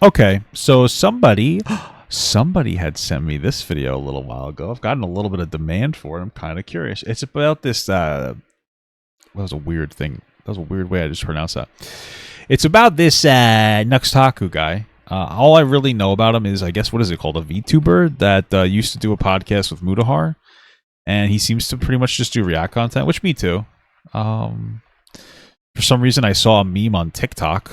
Okay, so somebody had sent me this video a little while ago. I've gotten a little bit of demand for it. I'm kind of curious. It's about this. That was a weird thing. That was a weird way I just pronounced that. It's about this Taku guy. All I really know about him is, I guess, what is it called? A VTuber that used to do a podcast with Mudahar. And he seems to pretty much just do React content, which me too. For some reason, I saw a meme on TikTok,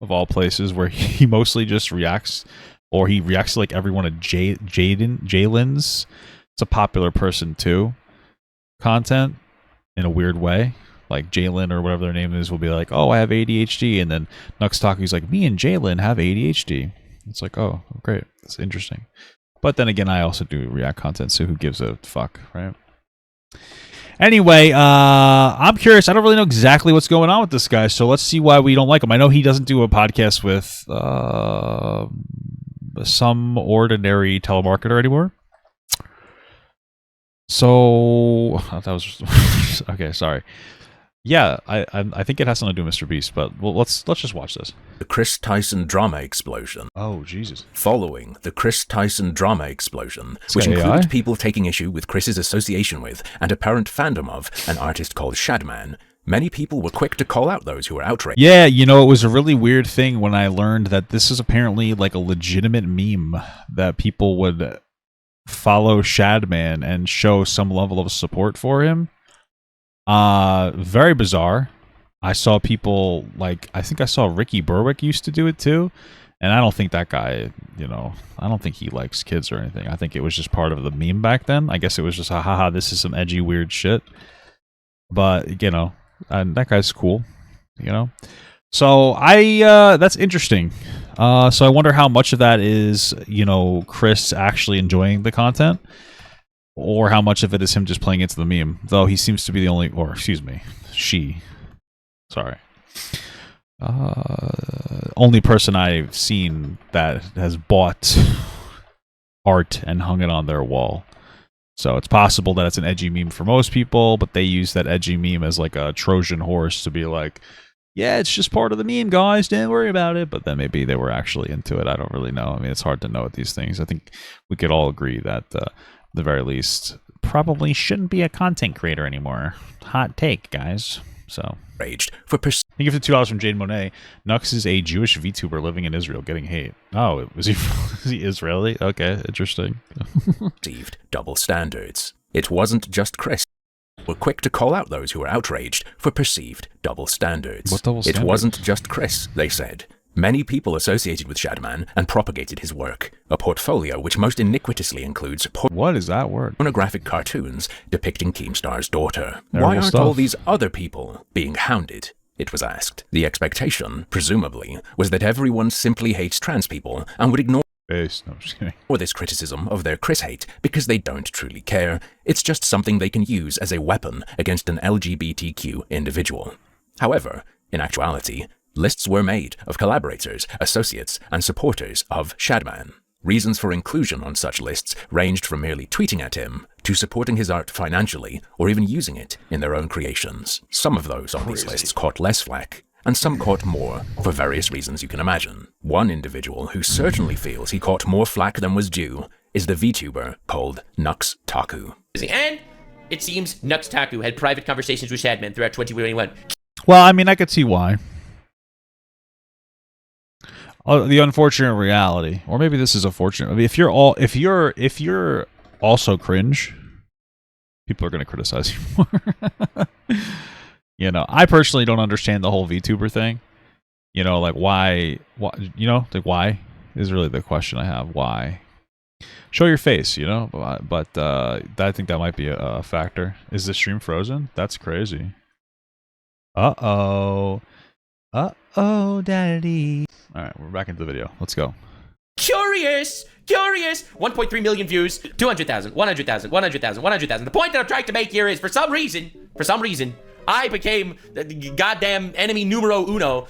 of all places, where he mostly just reacts, or he reacts to like everyone at Jalen's. It's a popular person too. Content in a weird way. Like Jalen or whatever their name is will be like, oh, I have ADHD. And then Taku's like, me and Jalen have ADHD. It's like, oh, great. That's interesting. But then again, I also do React content, so who gives a fuck, right? Anyway, I'm curious. I don't really know exactly what's going on with this guy, so let's see why we don't like him. I know he doesn't do a podcast with some ordinary telemarketer anymore. So that was okay. Sorry. Yeah, I think it has something to do with Mr. Beast, but let's just watch this. The Kris Tyson drama explosion. Oh, Jesus. Following the Kris Tyson drama explosion, which included people taking issue with Kris's association with and apparent fandom of an artist called Shadman, many people were quick to call out those who were outraged. Yeah, you know, it was a really weird thing when I learned that this is apparently like a legitimate meme that people would follow Shadman and show some level of support for him. Very bizarre. I saw people like, I think I saw Ricky Berwick used to do it too, and I don't think that guy, you know, I don't think he likes kids or anything. I think it was just part of the meme back then. I guess it was just a haha, this is some edgy weird shit. But you know, and that guy's cool, you know. So that's interesting. So I wonder how much of that is, you know, Kris actually enjoying the content, or how much of it is him just playing into the meme. Though he seems to be the only, or excuse me, she. Sorry. Only person I've seen that has bought art and hung it on their wall. So it's possible that it's an edgy meme for most people, but they use that edgy meme as like a Trojan horse to be like, yeah, it's just part of the meme, guys. Don't worry about it. But then maybe they were actually into it. I don't really know. I mean, it's hard to know with these things. I think we could all agree that, at the very least, probably shouldn't be a content creator anymore. Hot take, guys. So, Raged for thank you for the $2 from Jade Monet. Nux is a Jewish VTuber living in Israel getting hate. Oh, was he, is he Israeli? Okay, interesting. perceived double standards. It wasn't just Kris. Were quick to call out those who were outraged for perceived double standards. What double standards? It wasn't just Kris, they said. Many people associated with Shadman and propagated his work, a portfolio which most iniquitously includes what is that word? Pornographic cartoons depicting Keemstar's daughter. Terrible Why aren't stuff. all these other people being hounded? It was asked. The expectation, presumably, was that everyone simply hates trans people and would ignore No, I'm just kidding. this criticism of their Kris hate because they don't truly care. It's just something they can use as a weapon against an LGBTQ individual. However, in actuality, lists were made of collaborators, associates, and supporters of Shadman. Reasons for inclusion on such lists ranged from merely tweeting at him to supporting his art financially or even using it in their own creations. Some of those on these lists caught less flack, and some caught more, for various reasons you can imagine. One individual who certainly feels he caught more flack than was due is the VTuber called Nux Taku. And it seems Nux Taku had private conversations with Shadman throughout 2021. Well, I mean, I could see why. The unfortunate reality, or maybe this is a fortunate. I mean, if you're also cringe, people are going to criticize you more. You know, I personally don't understand the whole VTuber thing. You know, like why? You know, like why is really the question I have. Why? Show your face, you know. But I think that might be a factor. Is the stream frozen? That's crazy. Uh-oh, daddy. All right, we're back into the video. Let's go. Curious! 1.3 million views, 200,000, 100,000, 100,000, 100,000. The point that I'm trying to make here is, for some reason, I became the goddamn enemy numero uno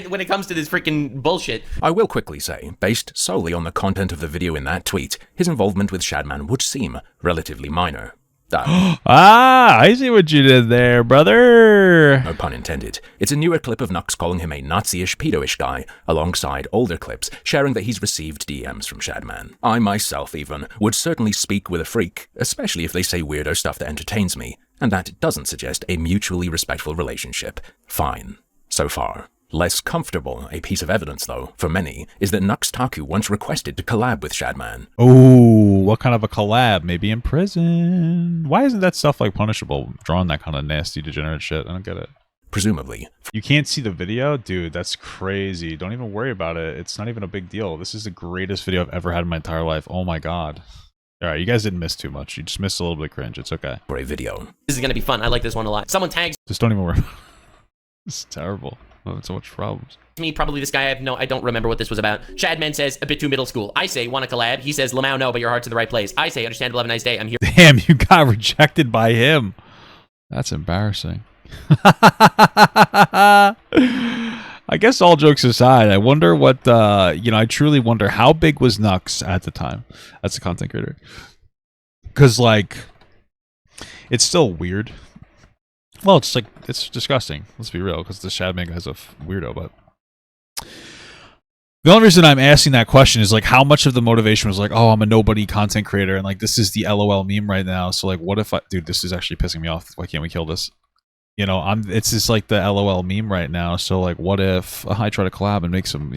when it comes to this freaking bullshit. I will quickly say, based solely on the content of the video in that tweet, his involvement with Shadman would seem relatively minor. I see what you did there, brother. No pun intended. It's a newer clip of Nux calling him a Nazi-ish, pedo-ish guy, alongside older clips sharing that he's received DMs from Shadman. I myself, even, would certainly speak with a freak, especially if they say weirdo stuff that entertains me, and that doesn't suggest a mutually respectful relationship. Fine. So far. Less comfortable, a piece of evidence though, for many, is that Nux Taku once requested to collab with Shadman. Oh, what kind of a collab? Maybe in prison. Why isn't that stuff like punishable? Drawing that kind of nasty, degenerate shit. I don't get it. Presumably. You can't see the video? Dude, that's crazy. Don't even worry about it. It's not even a big deal. This is the greatest video I've ever had in my entire life. Oh my god. Alright, you guys didn't miss too much. You just missed a little bit of cringe. It's okay. For a video. This is gonna be fun. I like this one a lot. Someone tags Just don't even worry about it. This is terrible. So much problems. me, probably this guy. I don't remember what this was about. Shadman says, a bit too middle school. I say, want to collab? He says, Lamau, no, but your heart's in the right place. I say, understandable, have a nice day. I'm here. Damn, you got rejected by him. That's embarrassing. I guess all jokes aside, I wonder what, I truly wonder how big was Nux at the time as a content creator. Because, like, it's still weird. Well, it's like, it's disgusting. Let's be real, because the Shadman guy's a weirdo, but the only reason I'm asking that question is, like, how much of the motivation was like, oh, I'm a nobody content creator, and, like, this is the LOL meme right now, so, like, what if dude, this is actually pissing me off. Why can't we kill this? It's just like the LOL meme right now, so, like, what if I try to collab and make some,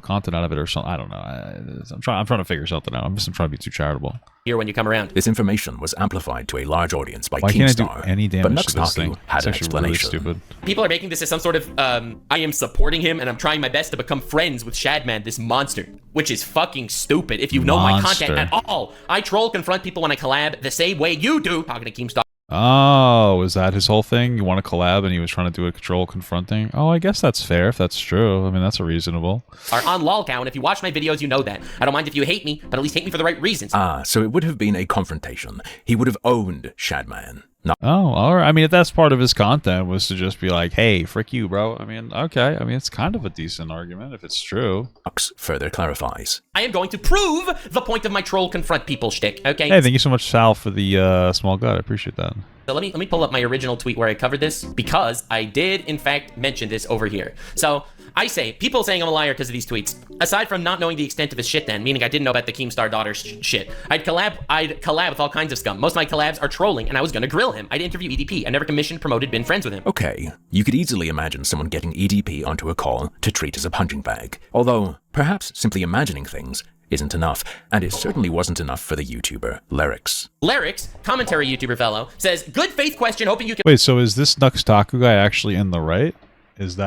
content out of it or something? I don't know. I'm trying to figure something out. I'm trying to be too charitable. Here when you come around. This information was amplified to a large audience by Why Keemstar, can't I do any damage but Nux to this Taku thing? had It's an actually really explanation. stupid. People are making this as some sort of, I am supporting him and I'm trying my best to become friends with Shadman, this monster, which is fucking stupid. If you know my content at all, I troll confront people when I collab the same way you do. Talking to Keemstar. Oh, is that his whole thing? You want to collab and he was trying to do a control confronting? Oh, I guess that's fair if that's true. I mean, that's a reasonable. Are on lolcow, and if you watch my videos, you know that. I don't mind if you hate me, but at least hate me for the right reasons. So it would have been a confrontation. He would have owned Shadman. Oh, all right. I mean, if that's part of his content was to just be like, hey, frick you, bro. I mean, okay. I mean, it's kind of a decent argument if it's true. Nux further clarifies. I am going to prove the point of my troll confront people shtick, okay? Hey, thank you so much, Sal, for the small gut. I appreciate that. So let me pull up my original tweet where I covered this, because I did, in fact, mention this over here. So I say, people saying I'm a liar because of these tweets. Aside from not knowing the extent of his shit then, meaning I didn't know about the Keemstar daughter shit, I'd collab with all kinds of scum. Most of my collabs are trolling, and I was gonna grill him. I'd interview EDP. I never commissioned, promoted, been friends with him. Okay, you could easily imagine someone getting EDP onto a call to treat as a punching bag. Although, perhaps simply imagining things isn't enough, and it certainly wasn't enough for the YouTuber Lyrics. Lyrics, commentary YouTuber fellow, says, good faith question, hoping you can— Wait, so is this Nux Taku guy actually in the right? Is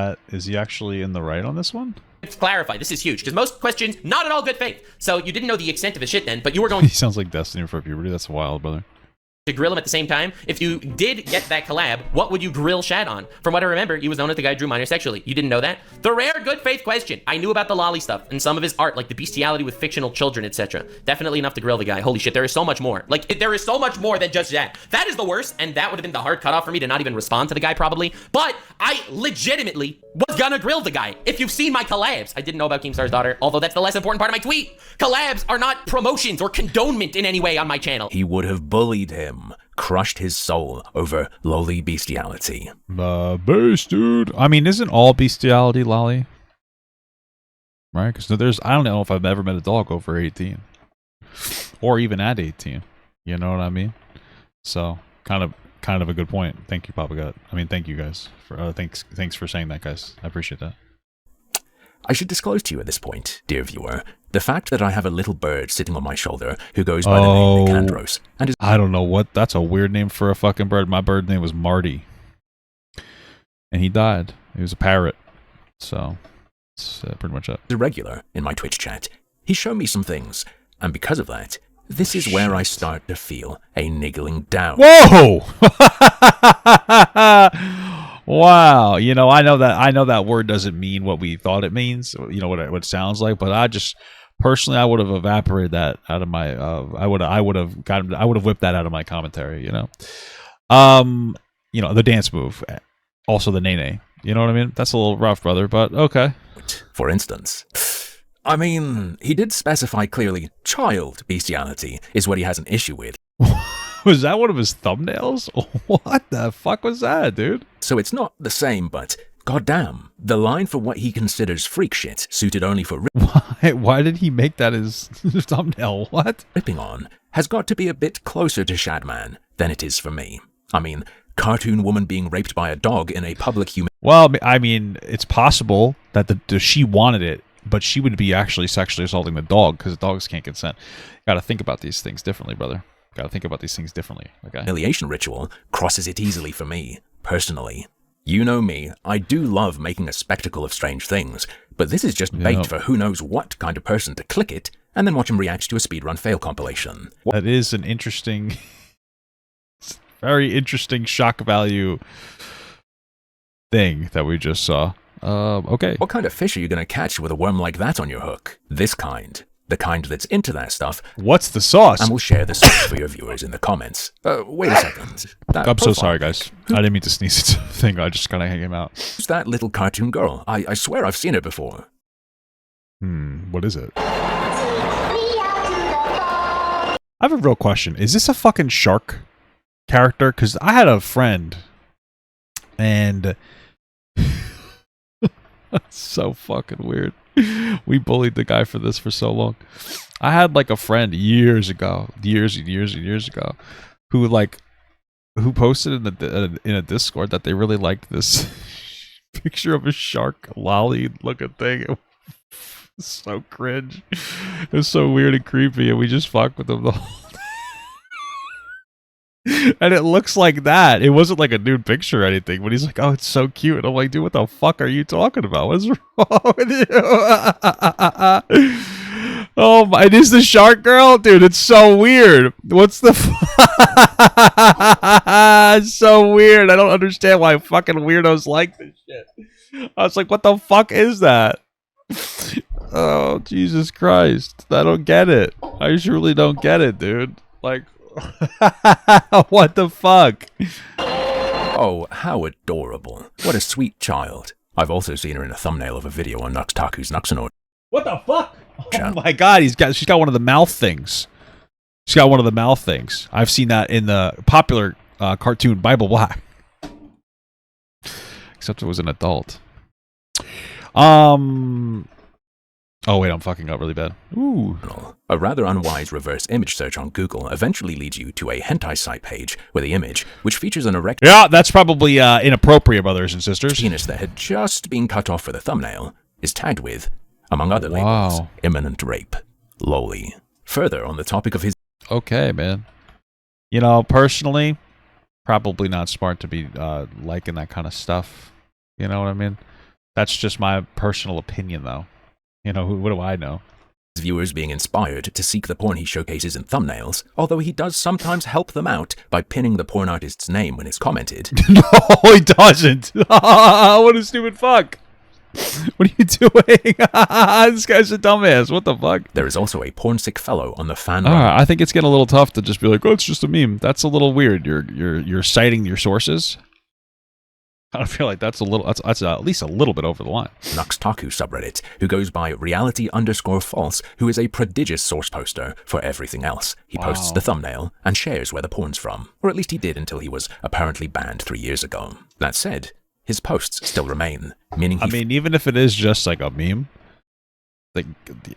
he actually in the right on this one? Let's clarify, this is huge, because most questions, not at all good faith. So you didn't know the extent of his shit then, but you were going He sounds like Destiny for puberty. That's wild, brother. to grill him at the same time. If you did get that collab, what would you grill Shad on? From what I remember, he was known as the guy who drew minors sexually. You didn't know that? The rare good faith question. I knew about the lolly stuff and some of his art, like the bestiality with fictional children, etc. Definitely enough to grill the guy. Holy shit, there is so much more. Like, there is so much more than just that. That is the worst, and that would have been the hard cutoff for me to not even respond to the guy, probably. But I legitimately was gonna grill the guy. If you've seen my collabs, I didn't know about Keemstar's daughter, although that's the less important part of my tweet. Collabs are not promotions or condonement in any way on my channel. He would have bullied him, crushed his soul over lowly bestiality. Base, dude. I mean, isn't all bestiality lolly? Right? Because I don't know if I've ever met a dog over 18. Or even at 18. You know what I mean? So, kind of a good point. Thank you, Papa Gut. I mean, thank you guys. Thanks for saying that, guys. I appreciate that. I should disclose to you at this point, dear viewer, the fact that I have a little bird sitting on my shoulder who goes by the name Nicandros, and is— I don't know what. That's a weird name for a fucking bird. My bird name was Marty. And he died. He was a parrot. So, that's pretty much it. irregular in my Twitch chat. He's shown me some things, and because of that, this is where I start to feel a niggling doubt. Whoa! Wow. I know that word doesn't mean what we thought it means. What it sounds like, but I just personally, I would have evaporated that out of my. I would have whipped that out of my commentary. The dance move, also the nene. You know what I mean? That's a little rough, brother, but okay. For instance, I mean, he did specify clearly child bestiality is what he has an issue with. Was that one of his thumbnails? What the fuck was that, dude? So it's not the same, but goddamn, the line for what he considers freak shit suited only for Why did he make that his thumbnail? What? ripping on has got to be a bit closer to Shadman than it is for me. I mean, cartoon woman being raped by a dog in a public human. Well, I mean, it's possible that she wanted it, but she would be actually sexually assaulting the dog because dogs can't consent. Got to think about these things differently, brother. Got to think about these things differently. Okay. Humiliation ritual crosses it easily for me, personally. You know me, I do love making a spectacle of strange things, but this is just bait for who knows what kind of person to click it and then watch him react to a speedrun fail compilation. That is an interesting, very interesting shock value thing that we just saw. Okay. What kind of fish are you going to catch with a worm like that on your hook? This kind. The kind that's into that stuff. What's the sauce? And we'll share the sauce for your viewers in the comments. Wait a second. I'm so sorry, guys. I didn't mean to sneeze. It's a thing. I just kind of hang him out. Who's that little cartoon girl? I swear I've seen her before. What is it? I have a real question. Is this a fucking shark character? Because I had a friend, and that's so fucking weird. We bullied the guy for this for so long. I had like a friend years ago, who posted in a Discord that they really liked this picture of a shark lolly looking thing. It was so cringe. It was so weird and creepy, and we just fucked with them the whole time. And it looks like that. It wasn't like a nude picture or anything, but he's like, "Oh, it's so cute." And I'm like, "Dude, what the fuck are you talking about? What's wrong with you?" Oh my! It is the shark girl, dude. It's so weird. What's the? It's so weird. I don't understand why fucking weirdos like this shit. I was like, "What the fuck is that?" Oh Jesus Christ! I don't get it. I truly don't get it, dude. Like. What the fuck? Oh, how adorable. What a sweet child. I've also seen her in a thumbnail of a video on Taku's Nuxanor. What the fuck? Oh my god, she's got one of the mouth things. She's got one of the mouth things. I've seen that in the popular cartoon Bible Black. Except it was an adult. Oh wait, I'm fucking up really bad. Ooh. A rather unwise reverse image search on Google eventually leads you to a hentai site page where the image, which features an erect that's probably inappropriate, brothers and sisters. penis that had just been cut off for the thumbnail, is tagged with, among other labels, imminent rape, loli. Further on the topic of his... Okay, man. You know, personally, probably not smart to be liking that kind of stuff. You know what I mean? That's just my personal opinion, though. You know, what do I know? Viewers being inspired to seek the porn he showcases in thumbnails, although he does sometimes help them out by pinning the porn artist's name when it's commented. No, he doesn't. What a stupid fuck. What are you doing? This guy's a dumbass. What the fuck? There is also a porn-sick fellow on the fan. I think it's getting a little tough to just be like, "Oh, it's just a meme." That's a little weird. You're citing your sources. I feel like that's at least a little bit over the line. Taku subreddit, who goes by reality_false, who is a prodigious source poster for everything else. He posts the thumbnail and shares where the porn's from, or at least he did until he was apparently banned 3 years ago. That said, his posts still remain, meaning even if it is just like a meme, like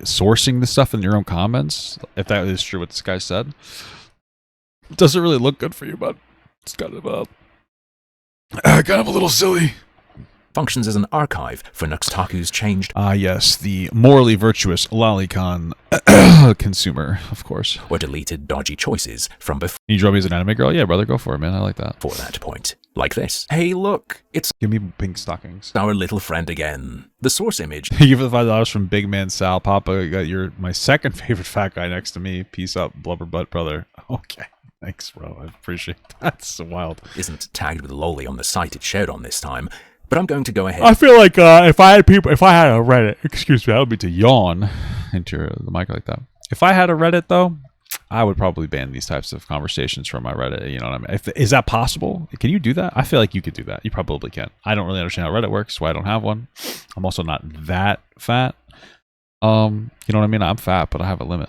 sourcing the stuff in your own comments, if that is true what this guy said, it doesn't really look good for you, but it's kind of kind of a little silly. Functions as an archive for Taku's changed. Yes, the morally virtuous lolicon consumer, of course. Or deleted dodgy choices from before. You draw me as an anime girl? Yeah, brother, go for it, man. I like that. For that point. Like this. Hey, look, it's... Give me pink stockings. Our little friend again. The source image. Thank you for the $5 from Big Man Sal. Papa, you're my second favorite fat guy next to me. Peace up, blubber butt brother. Okay. Thanks, bro. I appreciate that. That's so wild. Isn't tagged with loli on the site it shared on this time, but I'm going to go ahead. I feel like if I had a Reddit, excuse me, I don't mean to yawn into the mic like that. If I had a Reddit, though, I would probably ban these types of conversations from my Reddit. You know what I mean? Is that possible? Can you do that? I feel like you could do that. You probably can. I don't really understand how Reddit works, so I don't have one. I'm also not that fat. You know what I mean? I'm fat, but I have a limit.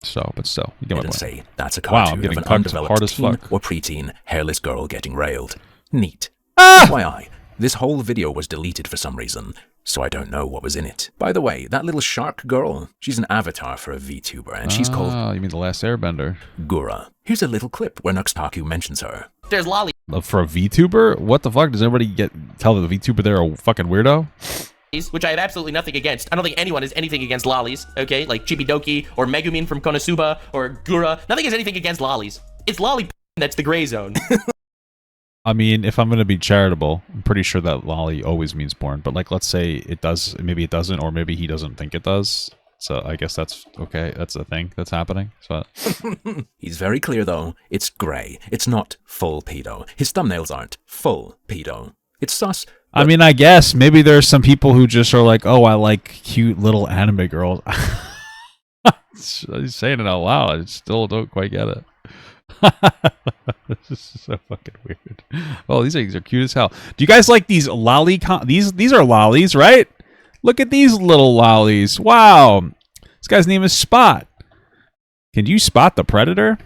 But still, you get my Didn't point. say that's a Wow, I'm cartoon getting of an cucked hard undeveloped as teen fuck. or preteen hairless girl getting railed. Neat. Ah! FYI, this whole video was deleted for some reason, so I don't know what was in it. By the way, that little shark girl, she's an avatar for a VTuber, and she's called You mean the Last Airbender? Gura. Here's a little clip where Taku mentions her. There's lollies, For a VTuber? What the fuck? Does everybody tell the VTuber they're a fucking weirdo? which I have absolutely nothing against. I don't think anyone has anything against lollies, okay? Like Chibidoki or Megumin from Konosuba or Gura. Nothing has anything against lollies. It's lolly that's the gray zone. I mean, if I'm going to be charitable, I'm pretty sure that lolly always means porn. But, like, let's say it does, maybe it doesn't, or maybe he doesn't think it does. So I guess that's okay. That's a thing that's happening. So He's very clear, though. It's gray. It's not full pedo. His thumbnails aren't full pedo. It's sus. I mean, I guess maybe there's some people who just are like, oh, I like cute little anime girls. He's saying it out loud. I still don't quite get it. This is so fucking weird. Oh, these things are cute as hell. Do you guys like these lolly? These are lollies, right? Look at these little lollies. Wow. This guy's name is Spot. Can you spot the predator?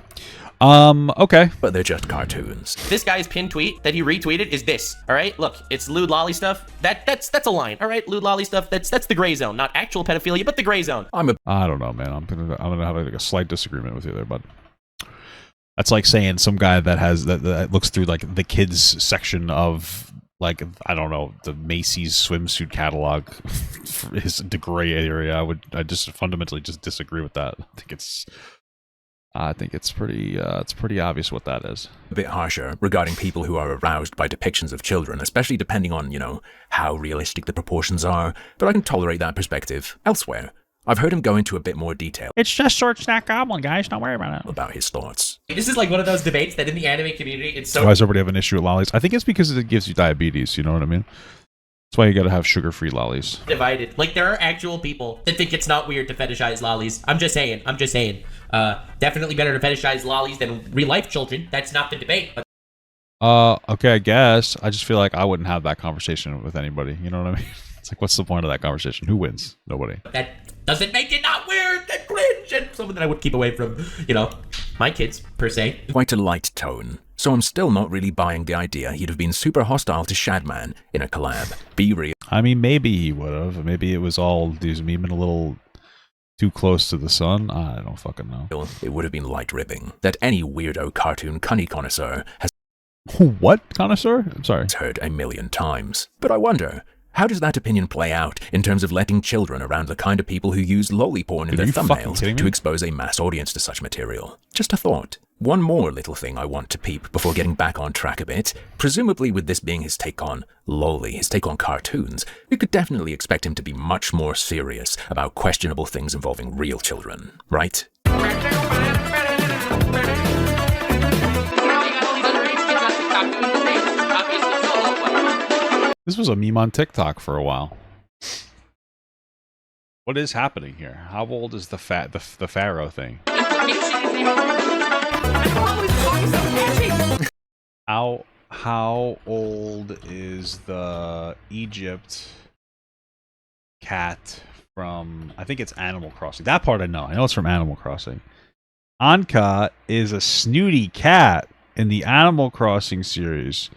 Okay. But they're just cartoons. This guy's pinned tweet that he retweeted is this. All right, look, it's lewd lolly stuff. That's a line. All right, lewd lolly stuff. That's the gray zone, not actual pedophilia, but the gray zone. I don't know, man. I'm gonna have like a slight disagreement with you there, bud. That's like saying some guy that looks through like the kids section of like, I don't know, the Macy's swimsuit catalog for his gray area. I just fundamentally just disagree with that. I think it's pretty obvious what that is. A bit harsher regarding people who are aroused by depictions of children, especially depending on, how realistic the proportions are, but I can tolerate that perspective elsewhere. I've heard him go into a bit more detail It's just short snack goblin, guys. Don't worry about it. about his thoughts. This is like one of those debates that in the anime community, it's so Why does everybody have an issue with lollies? I think it's because it gives you diabetes. You know what I mean? That's why you got to have sugar-free lollies. divided. Like, there are actual people that think it's not weird to fetishize lollies. I'm just saying. Definitely better to fetishize lollies than real-life children. That's not the debate. But Okay, I guess. I just feel like I wouldn't have that conversation with anybody. You know what I mean? It's like, what's the point of that conversation? Who wins? Nobody. that doesn't make it not weird and cringe and something that I would keep away from, my kids, per se. Quite a light tone, so I'm still not really buying the idea he'd have been super hostile to Shadman in a collab. Be real. I mean, maybe he would have. Maybe it was all these memeing a little too close to the sun. I don't fucking know. It would have been light ripping that any weirdo cartoon cunny connoisseur has What, connoisseur? I'm sorry. heard a million times. But I wonder, how does that opinion play out in terms of letting children around the kind of people who use lolly porn in Are their you fucking thumbnails kidding me? to expose a mass audience to such material? Just a thought. One more little thing I want to peep before getting back on track a bit. Presumably with this being his take on lolly, his take on cartoons, we could definitely expect him to be much more serious about questionable things involving real children, right? This was a meme on TikTok for a while. What is happening here? How old is the pharaoh thing? How old is the Egypt cat from, I think it's Animal Crossing. That part I know. I know it's from Animal Crossing. Anka is a snooty cat in the Animal Crossing series.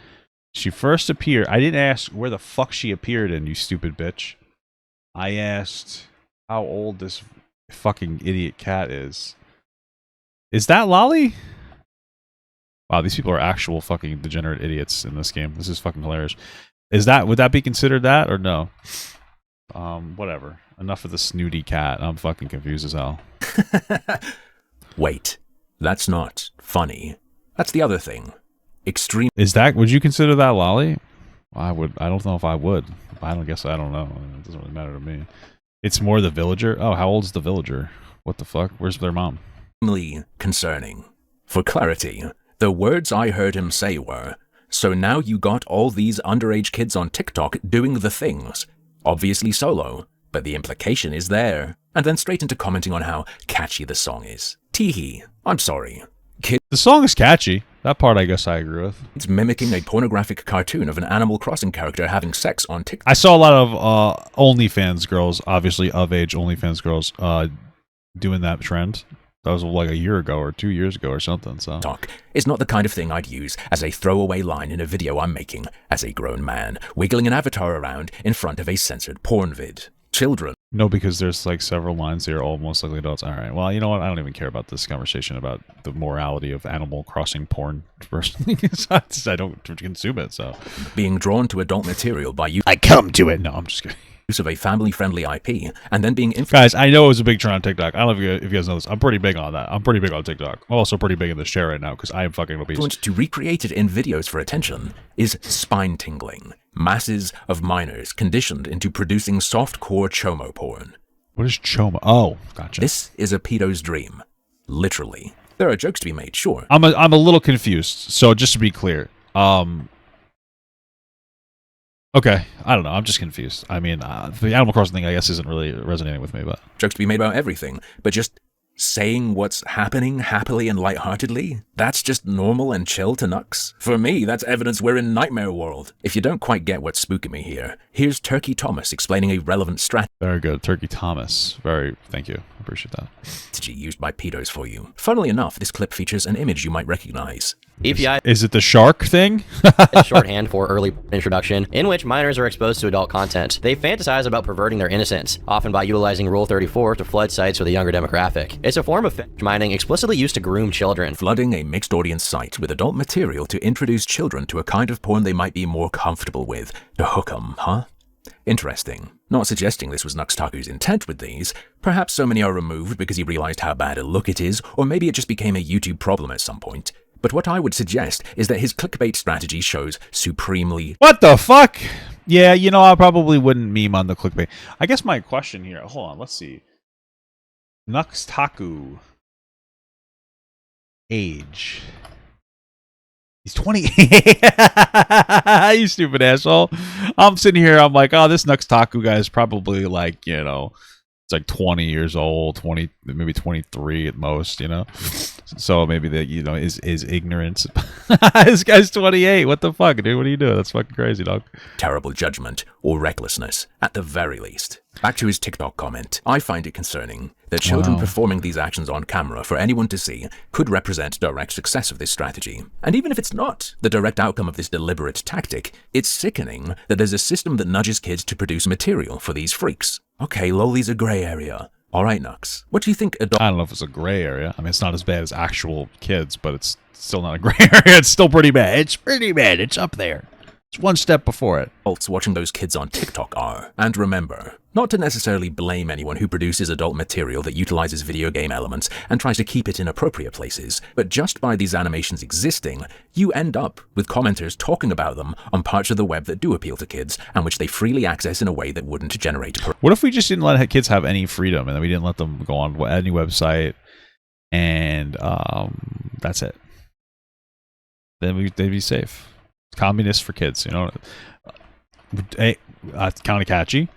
She first appeared. I didn't ask where the fuck she appeared in, you stupid bitch. I asked how old this fucking idiot cat is. Is that Lolly? Wow, these people are actual fucking degenerate idiots in this game. This is fucking hilarious. Would that be considered that or no? Whatever. Enough of the snooty cat. I'm fucking confused as hell. Wait, that's not funny. That's the other thing. Extreme. Would you consider that Lolly? I don't know if I would. I don't know. It doesn't really matter to me. It's more the villager. Oh, how old's the villager? What the fuck? Where's their mom? Concerning. For clarity, the words I heard him say were, "So now you got all these underage kids on TikTok doing the things. Obviously solo, but the implication is there." And then straight into commenting on how catchy the song is. Teehee. I'm sorry. The song is catchy. That part I guess I agree with. It's mimicking a pornographic cartoon of an Animal Crossing character having sex on TikTok. I saw a lot of OnlyFans girls, obviously of age OnlyFans girls, doing that trend. That was like a year ago or 2 years ago or something. So TikTok is not the kind of thing I'd use as a throwaway line in a video I'm making as a grown man, wiggling an avatar around in front of a censored porn vid. Children. no, because there's like several lines here, all most likely adults. All right. Well, you know what? I don't even care about this conversation about the morality of Animal Crossing porn. Personally, I don't consume it. So Being drawn to adult material by use I come to it. No, I'm just kidding. of a family-friendly IP, and then being Guys, I know it was a big trend on TikTok. I don't know if you guys know this. I'm pretty big on that. I'm pretty big on TikTok. I'm also pretty big in the share right now because I am fucking obese. influenced to recreate it in videos for attention is spine-tingling. Masses of minors conditioned into producing soft-core chomo porn. What is Choma? Oh, gotcha. This is a pedo's dream. Literally. There are jokes to be made, sure. I'm a little confused. So just to be clear, okay, I don't know. I'm just confused. I mean, the Animal Crossing thing, I guess, isn't really resonating with me, but Jokes to be made about everything, but just saying what's happening happily and lightheartedly, that's just normal and chill to Nux. For me, that's evidence we're in nightmare world. If you don't quite get what's spooking me here, here's Turkey Thomas explaining a relevant very good. Turkey Thomas. Thank you. I appreciate that. strategy used by pedos for you. Funnily enough, this clip features an image you might recognize. EPI Is it the shark thing? is shorthand for early introduction, in which minors are exposed to adult content. They fantasize about perverting their innocence, often by utilizing Rule 34 to flood sites with a younger demographic. It's a form of fetish mining explicitly used to groom children. Flooding a mixed audience site with adult material to introduce children to a kind of porn they might be more comfortable with. To hook 'em, huh? Interesting. Not suggesting this was Nux Taku's intent with these. Perhaps so many are removed because he realized how bad a look it is, or maybe it just became a YouTube problem at some point. But what I would suggest is that his clickbait strategy shows supremely... What the fuck? Yeah, you know, I probably wouldn't meme on the clickbait. I guess my question here, hold on, let's see. Nux Taku. Age. He's 20. You stupid asshole. I'm sitting here, I'm like, oh, this Nux Taku guy is probably like, you know, it's like 20 years old, 20, maybe 23 at most, you know? So maybe that, you know, is ignorance. This guy's 28. What the fuck, dude? What are you doing? That's fucking crazy, dog. terrible judgment or recklessness, at the very least. Back to his TikTok comment. I find it concerning that children performing these actions on camera for anyone to see could represent direct success of this strategy. And even if it's not the direct outcome of this deliberate tactic, it's sickening that there's a system that nudges kids to produce material for these freaks. Okay, lolly's a gray area. Alright, Nux. What do you think adult... I don't know if it's a gray area. I mean, it's not as bad as actual kids, but it's still not a gray area. It's still pretty bad. It's pretty bad. It's up there. It's one step before it. adults watching those kids on TikTok are? And remember, not to necessarily blame anyone who produces adult material that utilizes video game elements and tries to keep it in appropriate places, but just by these animations existing, you end up with commenters talking about them on parts of the web that do appeal to kids and which they freely access in a way that wouldn't generate... What if we just didn't let kids have any freedom and then we didn't let them go on any website and that's it? Then they'd be safe. Communist for kids, you know. Hey, kind of catchy.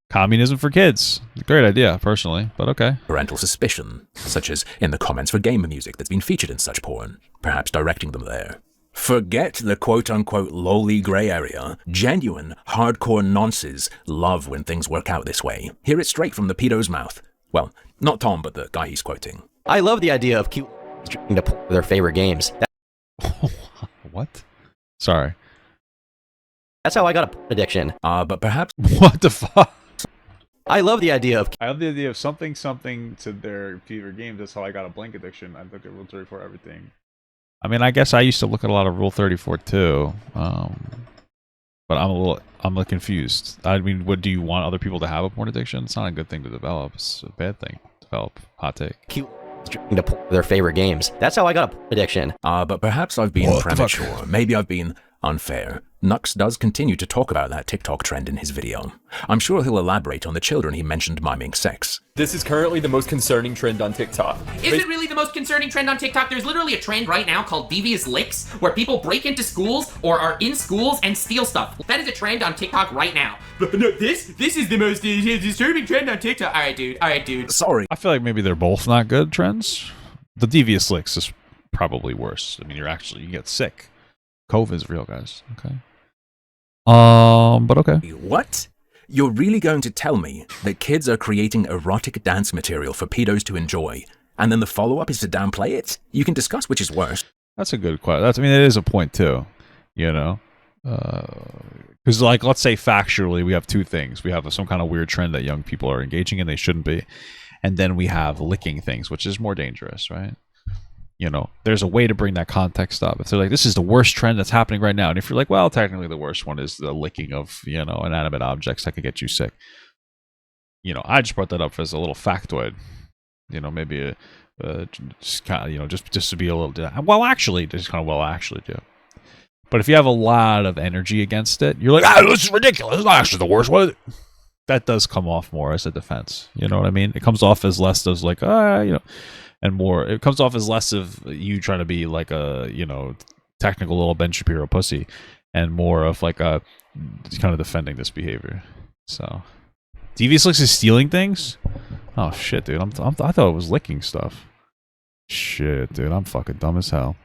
Communism for kids. Great idea, personally, but okay. parental suspicion, such as in the comments for gamer music that's been featured in such porn, perhaps directing them there. Forget the quote-unquote lowly grey area. Genuine, hardcore nonces love when things work out this way. Hear it straight from the pedo's mouth. Well, not Tom, but the guy he's quoting. I love the idea of cute to play their favorite games. What? Sorry. That's how I got a porn addiction. But perhaps... What the fuck? I love the idea of... I love the idea of something to their favorite games. That's how I got a blank addiction. I look at Rule 34 everything. I mean, I guess I used to look at a lot of Rule 34 too. But I'm a little confused. I mean, what do you want other people to have a porn addiction? It's not a good thing to develop. It's a bad thing to develop. Hot take. Cute to play their favorite games. That's how I got a porn addiction. But perhaps I've been premature. Maybe I've been unfair. Nux does continue to talk about that TikTok trend in his video. I'm sure he'll elaborate on the children he mentioned miming sex. This is currently the most concerning trend on TikTok. Is it really the most concerning trend on TikTok? There's literally a trend right now called devious licks, where people break into schools or are in schools and steal stuff. That is a trend on TikTok right now. No, this is the most disturbing trend on TikTok. All right, dude. Sorry. I feel like maybe they're both not good trends. The devious licks is probably worse. I mean, you get sick. COVID is real, guys. Okay. But okay. What? You're really going to tell me that kids are creating erotic dance material for pedos to enjoy, and then the follow-up is to downplay it? You can discuss which is worse. That's a good question. I mean, it is a point too, you know, because like, let's say factually, we have two things. We have some kind of weird trend that young people are engaging in, they shouldn't be, and then we have licking things, which is more dangerous, right? You know, there's a way to bring that context up. If they're like, this is the worst trend that's happening right now, and if you're like, well, technically the worst one is the licking of, you know, inanimate objects that could get you sick. You know, I just brought that up as a little factoid. You know, maybe just kind of, you know, just to be a little, actually do. But if you have a lot of energy against it, you're like, this is ridiculous. It's not actually the worst one. That does come off more as a defense. You know what I mean? It comes off as less as like, you know, and more. It comes off as less of you trying to be like a, you know, technical little Ben Shapiro pussy, and more of like a kind of defending this behavior. So, Devious Licks is stealing things. Oh shit, dude! I thought it was licking stuff. Shit, dude! I'm fucking dumb as hell.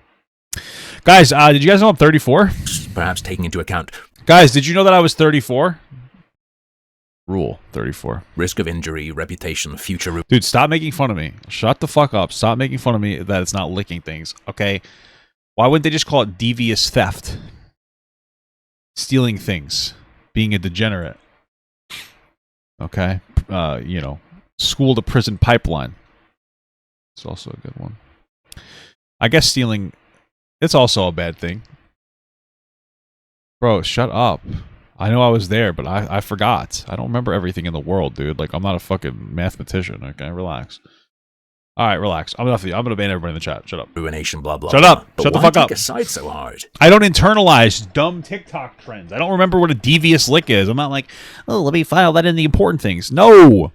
Guys, did you guys know I'm 34? Perhaps taking into account. Guys, did you know that I was 34? Rule 34. Risk of injury, reputation, future... Dude, stop making fun of me. Shut the fuck up. Stop making fun of me that it's not licking things, okay? Why wouldn't they just call it devious theft? Stealing things. Being a degenerate. Okay? You know, school to prison pipeline. It's also a good one. I guess stealing... It's also a bad thing. Bro, shut up. I know I was there, but I forgot. I don't remember everything in the world, dude. Like, I'm not a fucking mathematician, okay? Relax. All right, relax. I'm gonna ban everybody in the chat. Shut up. Ruination, blah, blah, Shut up. But Shut the why fuck up. take a side so hard? I don't internalize dumb TikTok trends. I don't remember what a devious lick is. I'm not like, oh, let me file that in the important things. No.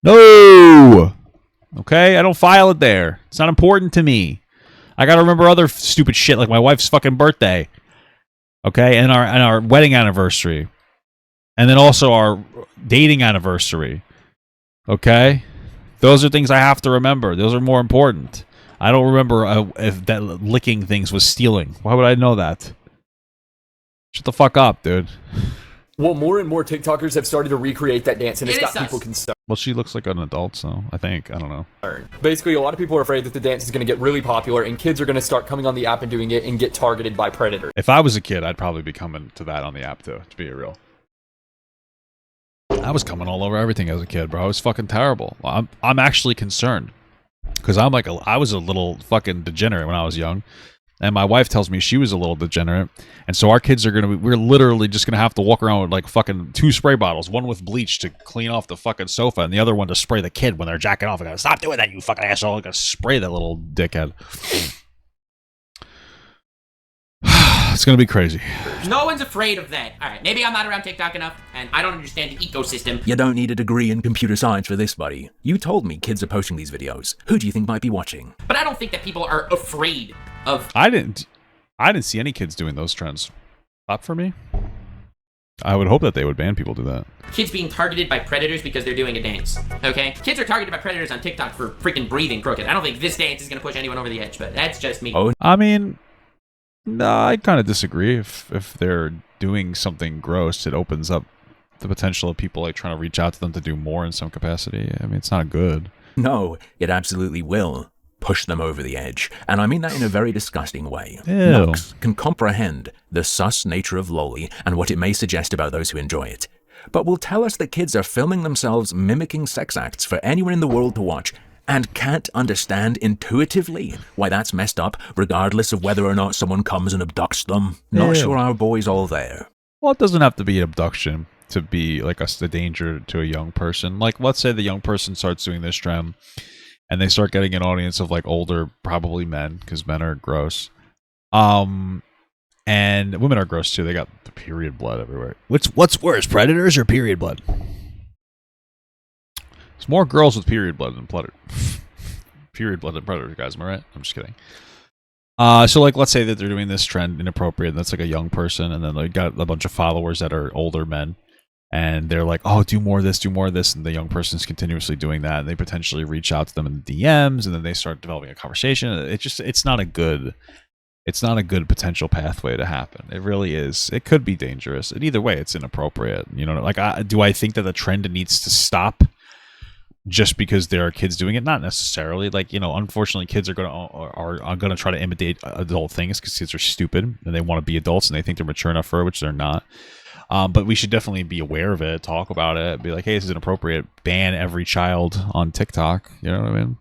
No. Okay? I don't file it there. It's not important to me. I gotta remember other stupid shit like my wife's fucking birthday. Okay, and our wedding anniversary, and then also our dating anniversary. Okay, those are things I have to remember. Those are more important. I don't remember if that licking things was stealing. Why would I know that? Shut the fuck up, dude. Well, more and more TikTokers have started to recreate that dance, and it's got people concerned. Well, she looks like an adult, so I think. I don't know. Basically, a lot of people are afraid that the dance is going to get really popular, and kids are going to start coming on the app and doing it and get targeted by predators. If I was a kid, I'd probably be coming to that on the app, too, to be real. I was coming all over everything as a kid, bro. I was fucking terrible. I'm actually concerned. Because I was a little fucking degenerate when I was young. And my wife tells me she was a little degenerate. And so our kids are we're literally just going to have to walk around with like fucking 2 spray bottles. One with bleach to clean off the fucking sofa. And the other one to spray the kid when they're jacking off. I gotta, stop doing that, you fucking asshole. I gotta spray that little dickhead. It's going to be crazy. No one's afraid of that. All right, maybe I'm not around TikTok enough, and I don't understand the ecosystem. You don't need a degree in computer science for this, buddy. You told me kids are posting these videos. Who do you think might be watching? But I don't think that people are afraid of... I didn't see any kids doing those trends. Not for me. I would hope that they would ban people do that. Kids being targeted by predators because they're doing a dance, okay? Kids are targeted by predators on TikTok for freaking breathing crooked. I don't think this dance is going to push anyone over the edge, but that's just me. Oh. I mean... No, I kind of disagree. If they're doing something gross, it opens up the potential of people like trying to reach out to them to do more in some capacity. I mean, it's not good. No, it absolutely will push them over the edge. And I mean that in a very disgusting way. Ew. Nux can comprehend the sus nature of loli and what it may suggest about those who enjoy it, but will tell us that kids are filming themselves mimicking sex acts for anyone in the world to watch, and can't understand intuitively why that's messed up, regardless of whether or not someone comes and abducts them. Not sure our boy's all there. Well, it doesn't have to be an abduction to be like a danger to a young person. Like, let's say the young person starts doing this trend, and they start getting an audience of like older, probably men, because men are gross. And women are gross too. They got the period blood everywhere. What's worse, predators or period blood? There's more girls with period blood than predators, guys. Am I right? I'm just kidding. So like, let's say that they're doing this trend inappropriate, and that's like a young person, and then they got a bunch of followers that are older men, and they're like, oh, do more of this, and the young person's continuously doing that, and they potentially reach out to them in the DMs, and then they start developing a conversation. It's not a good potential pathway to happen. It really is. It could be dangerous. And either way, it's inappropriate. You know, like, do I think that the trend needs to stop? just because there are kids doing it. Not necessarily. Like, unfortunately, kids are gonna try to imitate adult things because kids are stupid and they want to be adults and they think they're mature enough for it, which they're not. But we should definitely be aware of it, talk about it, be like, hey, this is inappropriate. Ban every child on TikTok. You know what I mean?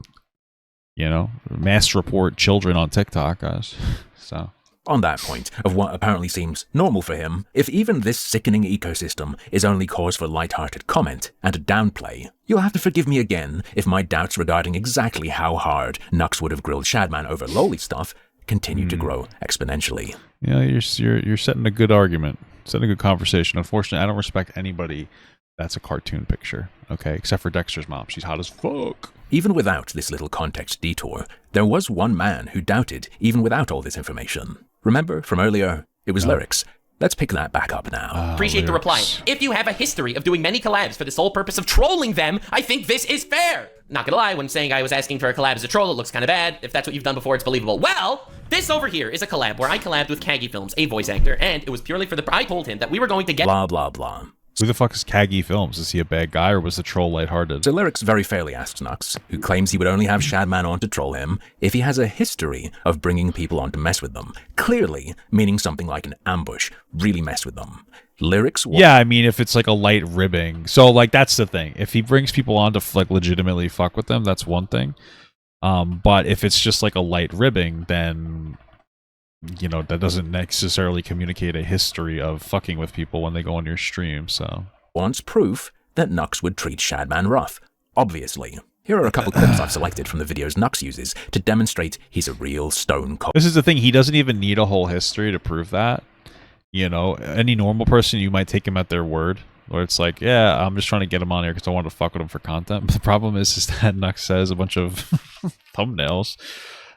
Mass report children on TikTok, guys. So. On that point of what apparently seems normal for him, if even this sickening ecosystem is only cause for light-hearted comment and downplay, you'll have to forgive me again if my doubts regarding exactly how hard Nux would have grilled Shadman over lolly stuff continue to grow exponentially. Yeah, you're setting a good argument, setting a good conversation. Unfortunately, I don't respect anybody that's a cartoon picture, okay? Except for Dexter's mom. She's hot as fuck. Even without this little context detour, there was one man who doubted even without all this information. Remember from earlier? It was Lyrics. Let's pick that back up now. Appreciate the reply. If you have a history of doing many collabs for the sole purpose of trolling them, I think this is fair. Not gonna lie, when saying I was asking for a collab as a troll, it looks kind of bad. If that's what you've done before, it's believable. Well, this over here is a collab where I collabed with Kagi Films, a voice actor, and it was purely for I told him that we were going to get blah, blah, blah. Who the fuck is Kagi Films? Is he a bad guy or was the troll lighthearted? So Lyrics very fairly asks Nux, who claims he would only have Shadman on to troll him, if he has a history of bringing people on to mess with them. Clearly meaning something like an ambush, really mess with them. Lyrics... Yeah, I mean, if it's like a light ribbing. So, like, that's the thing. If he brings people on to, like, legitimately fuck with them, that's one thing. But if it's just like a light ribbing, then... that doesn't necessarily communicate a history of fucking with people when they go on your stream, so... wants proof that Nux would treat Shadman rough. Obviously. Here are a couple clips I've selected from the videos Nux uses to demonstrate he's a real stone cold. This is the thing, he doesn't even need a whole history to prove that. Any normal person, you might take him at their word. Where it's like, yeah, I'm just trying to get him on here because I want to fuck with him for content. But the problem is that Nux says a bunch of thumbnails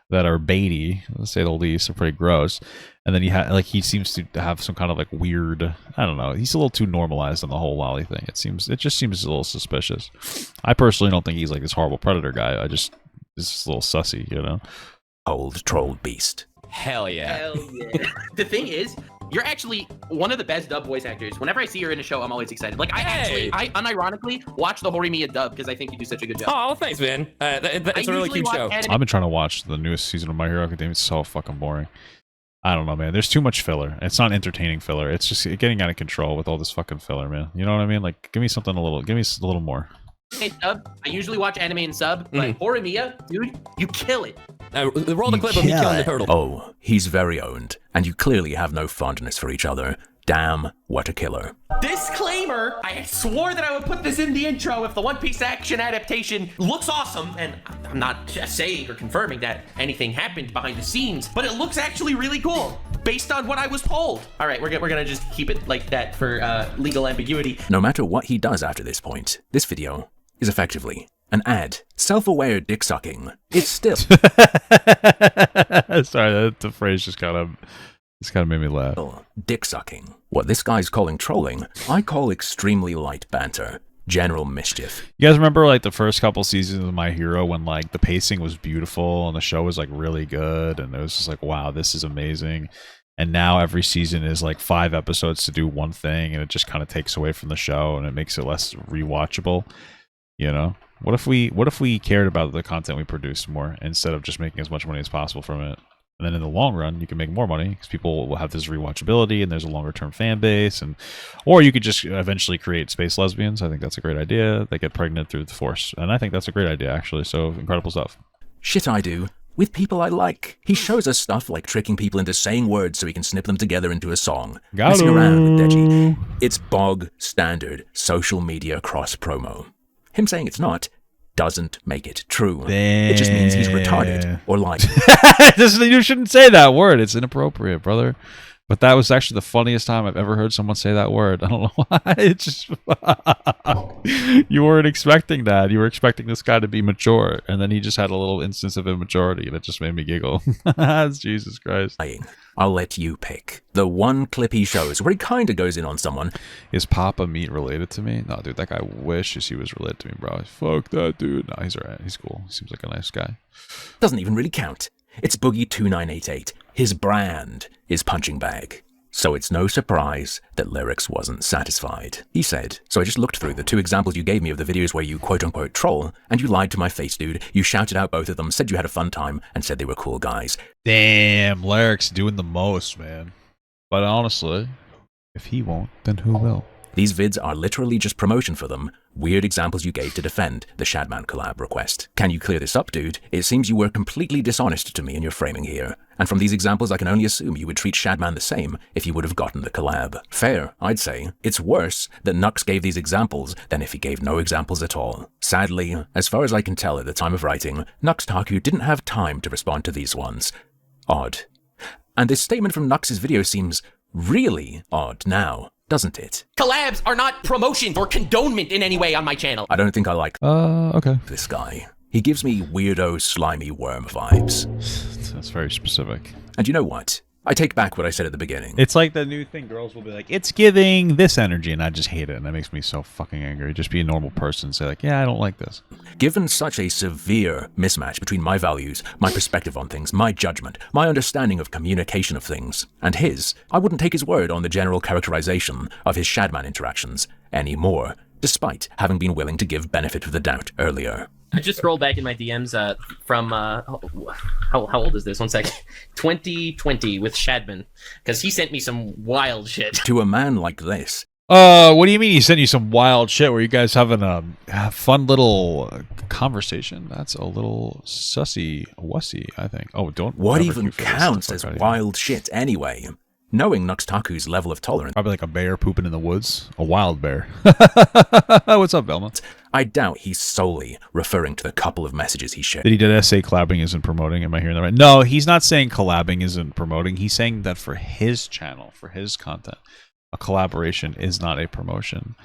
that are baity, to say the least, are pretty gross. And then he seems to have some kind of like weird, I don't know, he's a little too normalized on the whole lolly thing. It just seems a little suspicious. I personally don't think he's like this horrible predator guy. It's just a little sussy, Old troll beast. Hell yeah. Hell yeah. The thing is, you're actually one of the best dub voice actors. Whenever I see you in a show, I'm always excited. Like, I unironically watch the Horimiya dub because I think you do such a good job. Oh, well, thanks, man. It's a really cute show. I've been trying to watch the newest season of My Hero Academia. It's so fucking boring. I don't know, man. There's too much filler. It's not entertaining filler. It's just getting out of control with all this fucking filler, man. You know what I mean? Like, give me a little more. Sub. I usually watch anime and sub, but Horimiya, dude, you kill it. Roll the clip of me killing the turtle. Oh, he's very owned, and you clearly have no fondness for each other. Damn, what a killer. Disclaimer, I swore that I would put this in the intro if the One Piece action adaptation looks awesome, and I'm not just saying or confirming that anything happened behind the scenes, but it looks actually really cool, based on what I was told. All right, we're gonna just keep it like that for legal ambiguity. No matter what he does after this point, this video is effectively an ad. Self-aware dick sucking. It's still... Sorry, the phrase just kind of made me laugh. Dick sucking. What this guy's calling trolling, I call extremely light banter. General mischief. You guys remember like the first couple seasons of My Hero when like the pacing was beautiful and the show was like really good and it was just like, wow, this is amazing. And now every season is like 5 episodes to do one thing and it just kind of takes away from the show and it makes it less rewatchable. What if we cared about the content we produce more instead of just making as much money as possible from it? And then in the long run, you can make more money because people will have this rewatchability and there's a longer term fan base. Or you could just eventually create space lesbians. I think that's a great idea. They get pregnant through the Force. And I think that's a great idea, actually. So incredible stuff. Shit I do. With people I like. He shows us stuff like tricking people into saying words so he can snip them together into a song. Messing around with Deji. It's bog standard social media cross promo. Him saying it's not doesn't make it true. Damn. It just means he's retarded or like. You shouldn't say that word. It's inappropriate, brother. But that was actually the funniest time I've ever heard someone say that word. I don't know why. It's just you weren't expecting that. You were expecting this guy to be mature, and then he just had a little instance of immaturity that just made me giggle. Jesus Christ. I'll let you pick. The one clip he shows where he kind of goes in on someone. Is Papa Meat related to me? No, dude, that guy wishes he was related to me, bro. Fuck that dude. No, he's alright. He's cool. He seems like a nice guy. Doesn't even really count. It's Boogie2988. His brand is punching bag. So it's no surprise that Lyrics wasn't satisfied. He said, so I just looked through the 2 examples you gave me of the videos where you quote-unquote troll, and you lied to my face, dude. You shouted out both of them, said you had a fun time, and said they were cool guys. Damn, Lyric's doing the most, man. But honestly, if he won't, then who will? These vids are literally just promotion for them. Weird examples you gave to defend the Shadman collab request. Can you clear this up, dude? It seems you were completely dishonest to me in your framing here. And from these examples, I can only assume you would treat Shadman the same if you would have gotten the collab. Fair, I'd say. It's worse that Nux gave these examples than if he gave no examples at all. Sadly, as far as I can tell at the time of writing, Nux Taku didn't have time to respond to these ones. Odd. And this statement from Nux's video seems really odd now, doesn't it? Collabs are not promotions or condonement in any way on my channel. I don't think I like Okay. this guy. He gives me weirdo, slimy worm vibes. That's very specific. And you know what? I take back what I said at the beginning. It's like the new thing. Girls will be like, it's giving this energy, and I just hate it, and that makes me so fucking angry. Just be a normal person and say like, yeah, I don't like this. Given such a severe mismatch between my values, my perspective on things, my judgment, my understanding of communication of things, and his, I wouldn't take his word on the general characterization of his Shadman interactions anymore, despite having been willing to give benefit of the doubt earlier. I just scrolled back in my DMs from how old is this? 1 second. 2020 with Shadman, because he sent me some wild shit. To a man like this, What do you mean he sent you some wild shit? Were you guys having a fun little conversation? That's a little wussy, I think. Oh, don't. what ever even confuse this. counts That's as like- wild shit anyway? Knowing Nux Taku's level of tolerance, Probably like a bear pooping in the woods. A wild bear. What's up, Velma? I doubt he's solely referring to the couple of messages he shared. Did he did say collabing isn't promoting? Am I hearing that right? No, he's not saying collabing isn't promoting. He's saying that for his channel, for his content, a collaboration is not a promotion,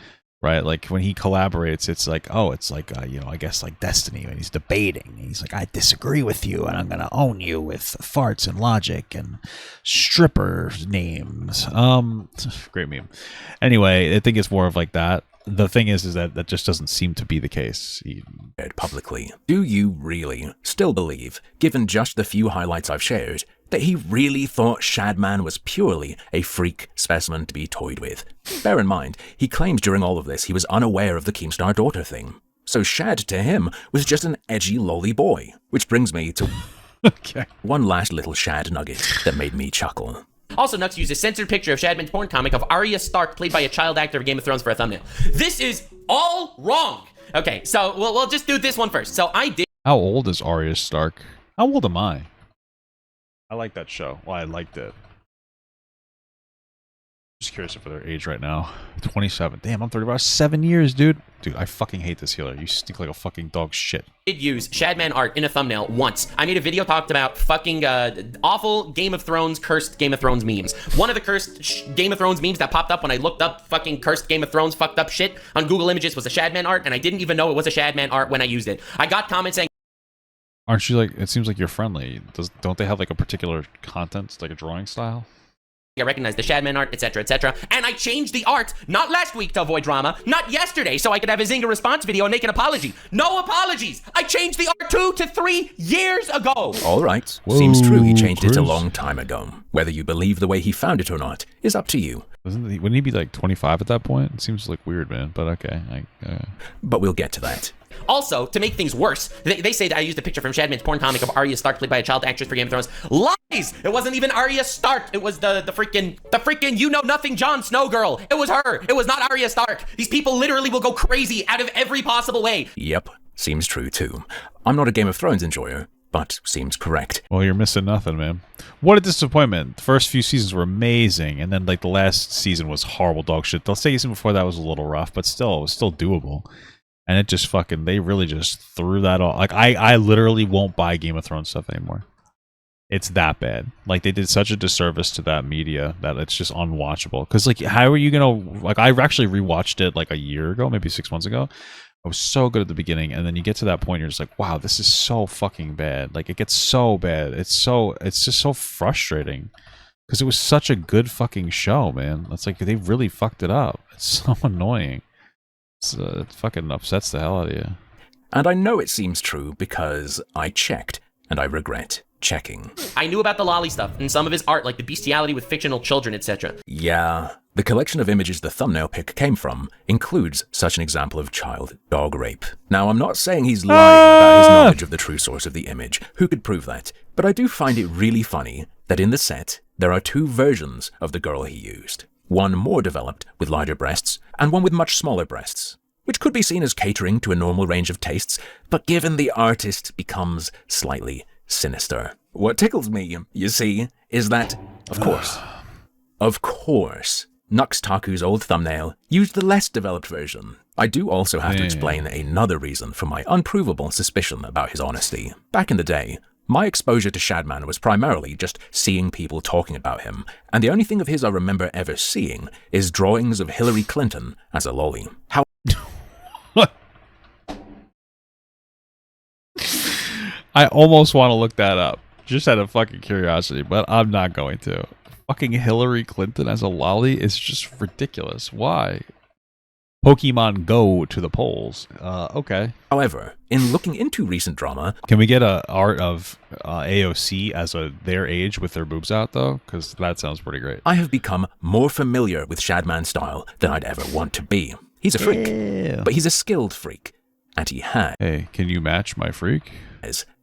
right? Like when he collaborates, it's like, oh, it's like, I guess like Destiny when he's debating. He's like, I disagree with you, and I'm gonna own you with farts and logic and stripper names. Great meme. Anyway, I think it's more of like that. The thing is that just doesn't seem to be the case. Publicly. Do you really still believe, given just the few highlights I've shared, that he really thought Shadman was purely a freak specimen to be toyed with? Bear in mind, he claimed during all of this he was unaware of the Keemstar daughter thing. So Shad to him was just an edgy lolly boy. Which brings me to Okay. one last little Shad nugget that made me chuckle. Also, Nux used a censored picture of Shadman's porn comic of Arya Stark, played by a child actor of Game of Thrones, for a thumbnail. This is all wrong. Okay, so we'll just do this one first. So I did. How old is Arya Stark? How old am I? I like that show. Well, I liked it. Just curious for their age right now. 27. Damn, I'm 30. About 7 years, dude. Dude, I fucking hate this healer. You stink like a fucking dog shit. Did use Shadman art in a thumbnail once. I made a video talked about fucking awful Game of Thrones, cursed Game of Thrones memes. One of the cursed Game of Thrones memes that popped up when I looked up fucking cursed Game of Thrones fucked up shit on Google Images was a Shadman art, and I didn't even know it was a Shadman art when I used it. I got comments saying, Aren't you like, it seems like you're friendly. Don't they have like a particular content, like a drawing style? I recognize the Shadman art, etc., etc. And I changed the art, not last week to avoid drama, not yesterday so I could have a Zynga response video and make an apology. No apologies! I changed the art 2 to 3 years ago! All right. Seems true he changed it a Kris. long time ago. Whether you believe the way he found it or not is up to you. Wouldn't he be like 25 at that point? It seems like weird, man. But okay. But we'll get to that. Also, to make things worse, they say that I used a picture from Shadman's porn comic of Arya Stark, played by a child actress for Game of Thrones. Lies! It wasn't even Arya Stark. It was the freaking you know nothing Jon Snow girl. It was her. It was not Arya Stark. These people literally will go crazy out of every possible way. Yep, seems true too. I'm not a Game of Thrones enjoyer, but seems correct. Well, you're missing nothing, man. What a disappointment. The first few seasons were amazing, and then like the last season was horrible dog shit. The season before that was a little rough, but still, it was still doable. And it just fucking, they really just threw that all. Like, I literally won't buy Game of Thrones stuff anymore. It's that bad. Like, they did such a disservice to that media that it's just unwatchable. Because, like, how are you going to, like, I actually rewatched it like a year ago, maybe 6 months ago. I was so good at the beginning, and then you get to that point, you're just like, wow, this is so fucking bad. Like, it gets so bad. It's just so frustrating. Because it was such a good fucking show, man. It's like, they really fucked it up. It's so annoying. It fucking upsets the hell out of you. And I know it seems true because I checked, and I regret. checking. I knew about the lolly stuff and some of his art, like the bestiality with fictional children, etc. Yeah, the collection of images the thumbnail pic came from includes such an example of child dog rape. Now, I'm not saying he's lying about his knowledge of the true source of the image. Who could prove that? But I do find it really funny that in the set, there are two versions of the girl he used. One more developed with larger breasts, and one with much smaller breasts, which could be seen as catering to a normal range of tastes, but given the artist becomes slightly sinister. What tickles me, you see, is that, of course, Nux Taku's old thumbnail used the less developed version. I do also have to explain another reason for my unprovable suspicion about his honesty. Back in the day, my exposure to Shadman was primarily just seeing people talking about him, and the only thing of his I remember ever seeing is drawings of Hillary Clinton as a lolly. How What? I almost want to look that up, just out of fucking curiosity, but I'm not going to. Fucking Hillary Clinton as a lolly is just ridiculous. Why? Pokemon Go to the polls. Okay. However, in looking into recent drama, Can we get a art of AOC as their age with their boobs out, though? Because that sounds pretty great. I have become more familiar with Shadman's style than I'd ever want to be. He's a freak, but he's a skilled freak, and he has Hey, can you match my freak?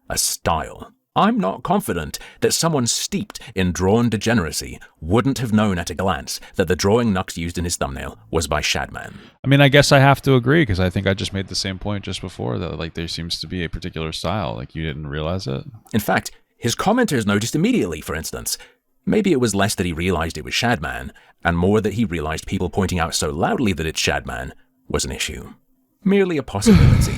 a style. I'm not confident that someone steeped in drawn degeneracy wouldn't have known at a glance that the drawing Nux used in his thumbnail was by Shadman. I mean, I guess I have to agree, because I think I just made the same point just before, that like there seems to be a particular style. Like, you didn't realize it? In fact, his commenters noticed immediately, for instance. Maybe it was less that he realized it was Shadman, and more that he realized people pointing out so loudly that it's Shadman was an issue. Merely a possibility.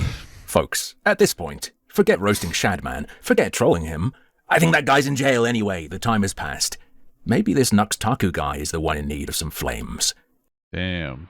Folks, at this point, forget roasting Shadman, forget trolling him. I think that guy's in jail anyway, the time has passed. Maybe this Nux Taku guy is the one in need of some flames. Damn.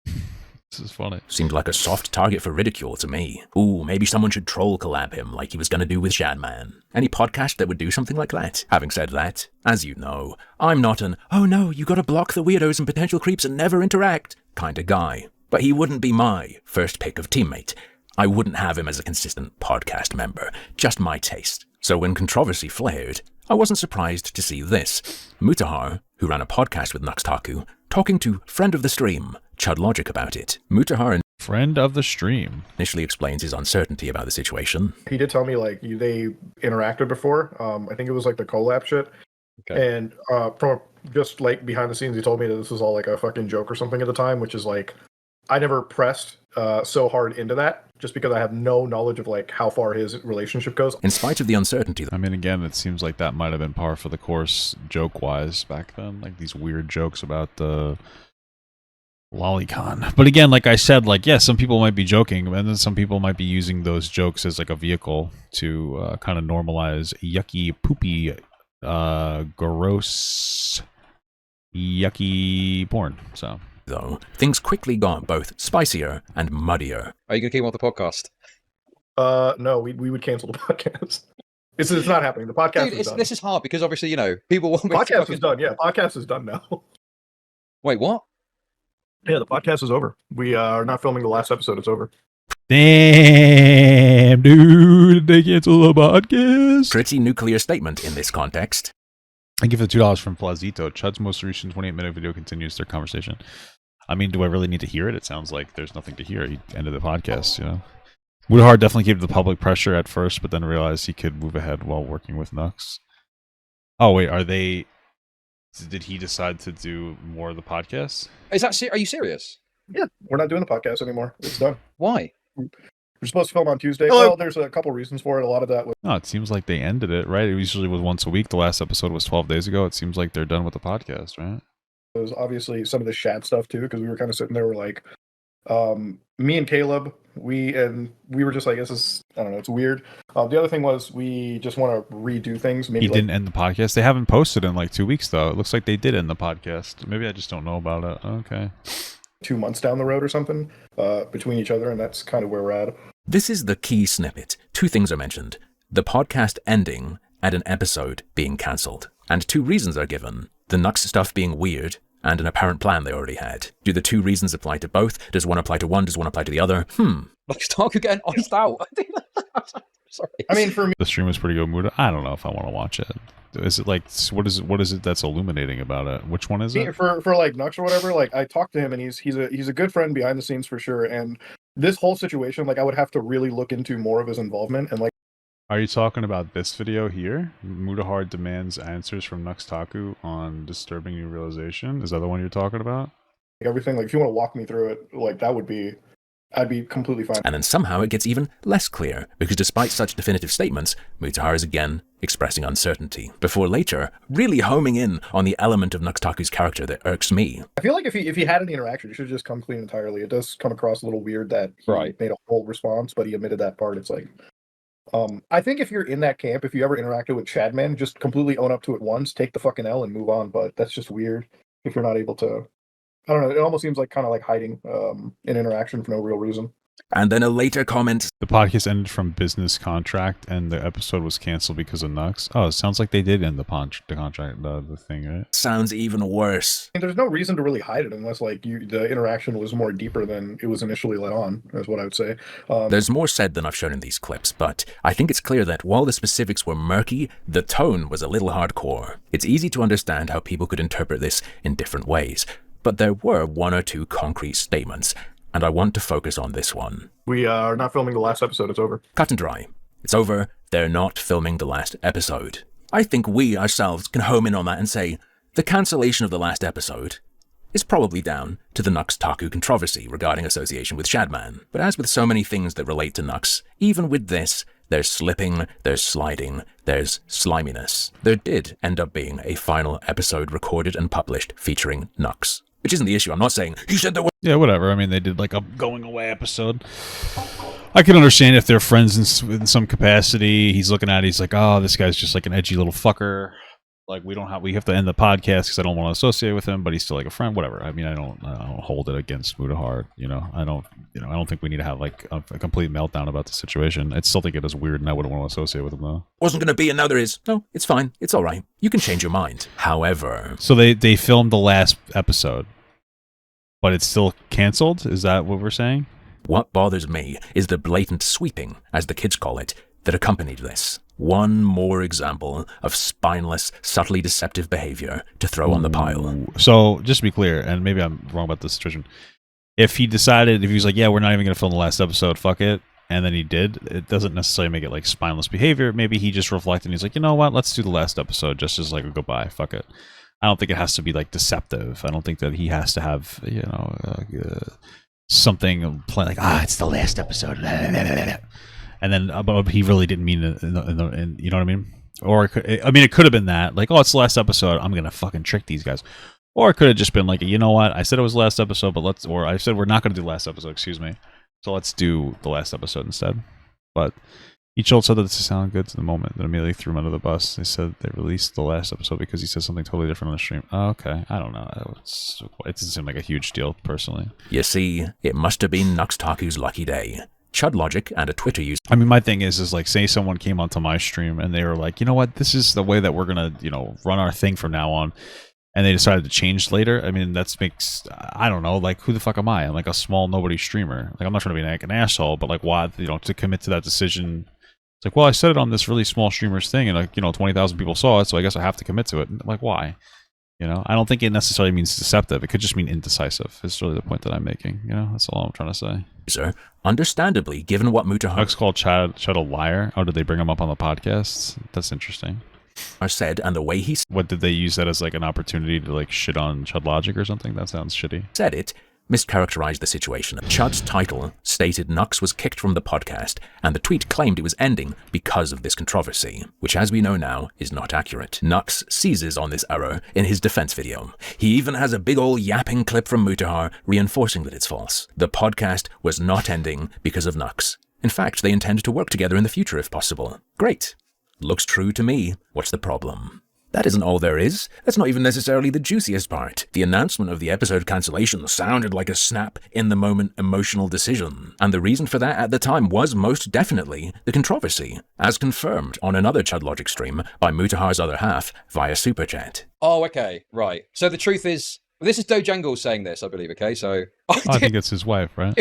This is funny. Seemed like a soft target for ridicule to me. Ooh, maybe someone should troll collab him like he was gonna do with Shadman. Any podcast that would do something like that? Having said that, as you know, I'm not an, oh no, you gotta block the weirdos and potential creeps and never interact kind of guy. But he wouldn't be my first pick of teammate. I wouldn't have him as a consistent podcast member, just my taste. So when controversy flared, I wasn't surprised to see this. Mutahar, who ran a podcast with Nux Taku, talking to friend of the stream, Chud Logic, about it. Mutahar Friend of the stream. initially explains his uncertainty about the situation. He did tell me like they interacted before. I think it was like the collab shit. Okay. And from just like behind the scenes, he told me that this was all like a fucking joke or something at the time, which is like I never pressed so hard into that just because I have no knowledge of like how far his relationship goes. In spite of the uncertainty, I mean, again, it seems like that might have been par for the course joke-wise back then. Like these weird jokes about the lolicon. But again, like I said, like, yeah, some people might be joking, and then some people might be using those jokes as like a vehicle to kind of normalize yucky, poopy, gross, yucky porn. So, though, things quickly got both spicier and muddier. Are you going to keep him off the podcast? No, we would cancel the podcast. It's not happening. The podcast Dude, is done. this is hard because obviously, you know, people want me to Podcast fucking- is done. Yeah, podcast is done now. Wait, what? Yeah, the podcast is over. We are not filming the last episode. It's over. damn, dude, they cancel the podcast. Pretty nuclear statement in this context. Thank you for the $2 from Plazito. Chud's most recent 28-minute video continues their conversation. I mean, do I really need to hear it? It sounds like there's nothing to hear. He ended the podcast, you know? Woodhard definitely gave the public pressure at first, but then realized he could move ahead while working with Nux. Oh, wait, did he decide to do more of the podcast? Is that are you serious? Yeah, we're not doing the podcast anymore. It's done. Why? We're supposed to film on Tuesday. Hello. Well, there's a couple reasons for it. A lot of that was No, it seems like they ended it, right? It usually was once a week. The last episode was 12 days ago. It seems like they're done with the podcast, right? obviously some of the Shad stuff too, because we were kind of sitting there, we're like, me and Caleb, we were just like, this is, I don't know, it's weird. The other thing was we just want to redo things. Maybe He didn't end the podcast. They haven't posted in like 2 weeks, though. It looks like they did end the podcast. Maybe I just don't know about it. Okay. 2 months down the road or something between each other, and that's kind of where we're at. This is the key snippet. 2 things are mentioned. The podcast ending and an episode being cancelled. And 2 reasons are given. The Nux stuff being weird and an apparent plan they already had. Do the 2 reasons apply to both? Does one apply to one? Does one apply to the other? Like Taku getting iced out. Sorry. I mean, for me, The stream was pretty good. Muda. I don't know if I want to watch it. Is it like what is it? What is it that's illuminating about it? Which one is it? for like Nux or whatever, like I talked to him and he's a good friend behind the scenes for sure. And this whole situation, like I would have to really look into more of his involvement and like. Are you talking about this video here? Mutahar demands answers from Nux Taku on disturbing new realization. Is that the one you're talking about? Everything, like if you want to walk me through it, like I'd be completely fine. And then somehow it gets even less clear, because despite such definitive statements, Mutahar is again expressing uncertainty, before later really homing in on the element of Nuxtaku's character that irks me. I feel like if he had any interaction, it should just come clean entirely. It does come across a little weird that he made a whole response, but he omitted that part. It's like, I think if you're in that camp, if you ever interacted with Chadman, just completely own up to it once, take the fucking L and move on. But that's just weird if you're not able to. I don't know. It almost seems like kind of like hiding an interaction for no real reason. And then a later comment. The podcast ended from business contract, and the episode was canceled because of Nux. Oh, it sounds like they did end the contract, the thing, right? Sounds even worse. And there's no reason to really hide it unless like the interaction was more deeper than it was initially let on, is what I would say. There's more said than I've shown in these clips, but I think it's clear that while the specifics were murky, the tone was a little hardcore. It's easy to understand how people could interpret this in different ways, but there were one or two concrete statements, and I want to focus on this one. We are not filming the last episode. It's over. Cut and dry. It's over. They're not filming the last episode. I think we ourselves can home in on that and say the cancellation of the last episode is probably down to the Nux Taku controversy regarding association with Shadman. But as with so many things that relate to Nux, even with this, there's slipping, there's sliding, there's sliminess. There did end up being a final episode recorded and published featuring Nux. Which isn't the issue. I'm not saying he said there was. Yeah, whatever. I mean, they did like a going away episode. I can understand if they're friends in some capacity. He's looking at it, he's like, oh, this guy's just like an edgy little fucker. Like we have to end the podcast because I don't want to associate with him, but he's still like a friend. Whatever. I mean, I don't hold it against Mutahar. I don't think we need to have like a complete meltdown about the situation. I still think it is weird, and I wouldn't want to associate with him though. Wasn't going to be, and now there is. No, it's fine. It's all right. You can change your mind. However, so they filmed the last episode, but it's still canceled. Is that what we're saying? What bothers me is the blatant sweeping, as the kids call it, that accompanied this. One more example of spineless, subtly deceptive behavior to throw on the pile. So, just to be clear, and maybe I'm wrong about this situation, if he was like, yeah, we're not even going to film the last episode, fuck it, and then he did, it doesn't necessarily make it like spineless behavior. Maybe he just reflected and he's like, you know what, let's do the last episode just as like a goodbye, fuck it. I don't think it has to be like deceptive. I don't think that he has to have, something like, it's the last episode. And then, but he really didn't mean it, you know what I mean? Or it could have been that, like, oh, it's the last episode, I'm gonna fucking trick these guys. Or it could have just been like, you know what, I said it was the last episode, or I said we're not gonna do the last episode, excuse me. So let's do the last episode instead. But each old said that this sounded good to the moment, then immediately threw him under the bus. They said they released the last episode because he said something totally different on the stream. Oh, okay, I don't know. It doesn't seem like a huge deal, personally. You see, it must have been Nux Taku's lucky day. Chud Logic and a Twitter user. I mean, my thing is like, say someone came onto my stream and they were like, you know what, this is the way that we're gonna, run our thing from now on, and they decided to change later. I mean, makes, I don't know, like, who the fuck am I? I'm like a small nobody streamer. Like, I'm not trying to be like an asshole, but like, why, to commit to that decision? It's like, well, I said it on this really small streamer's thing, and like, 20,000 people saw it, so I guess I have to commit to it. Like, why? I don't think it necessarily means deceptive. It could just mean indecisive. It's really the point that I'm making. That's all I'm trying to say. Sir, understandably, given what Mutahar Hugs called Chad a liar. Oh, did they bring him up on the podcast? That's interesting. Said, and the way he what did they use that as like an opportunity to like shit on Chud Logic or something? That sounds shitty. Said it mischaracterized the situation. Chud's title stated Nux was kicked from the podcast, and the tweet claimed it was ending because of this controversy, which as we know now is not accurate. Nux seizes on this error in his defense video. He even has a big ol' yapping clip from Mutahar reinforcing that it's false. The podcast was not ending because of Nux. In fact, they intend to work together in the future if possible. Great. Looks true to me. What's the problem? That isn't all there is. That's not even necessarily the juiciest part. The announcement of the episode cancellation sounded like a snap, in-the-moment emotional decision. And the reason for that at the time was most definitely the controversy, as confirmed on another Chud Logic stream by Mutahar's other half via Super Chat. Oh, okay, right. So the truth is, this is Dojangles saying this, I believe, okay? So I think it's his wife, right?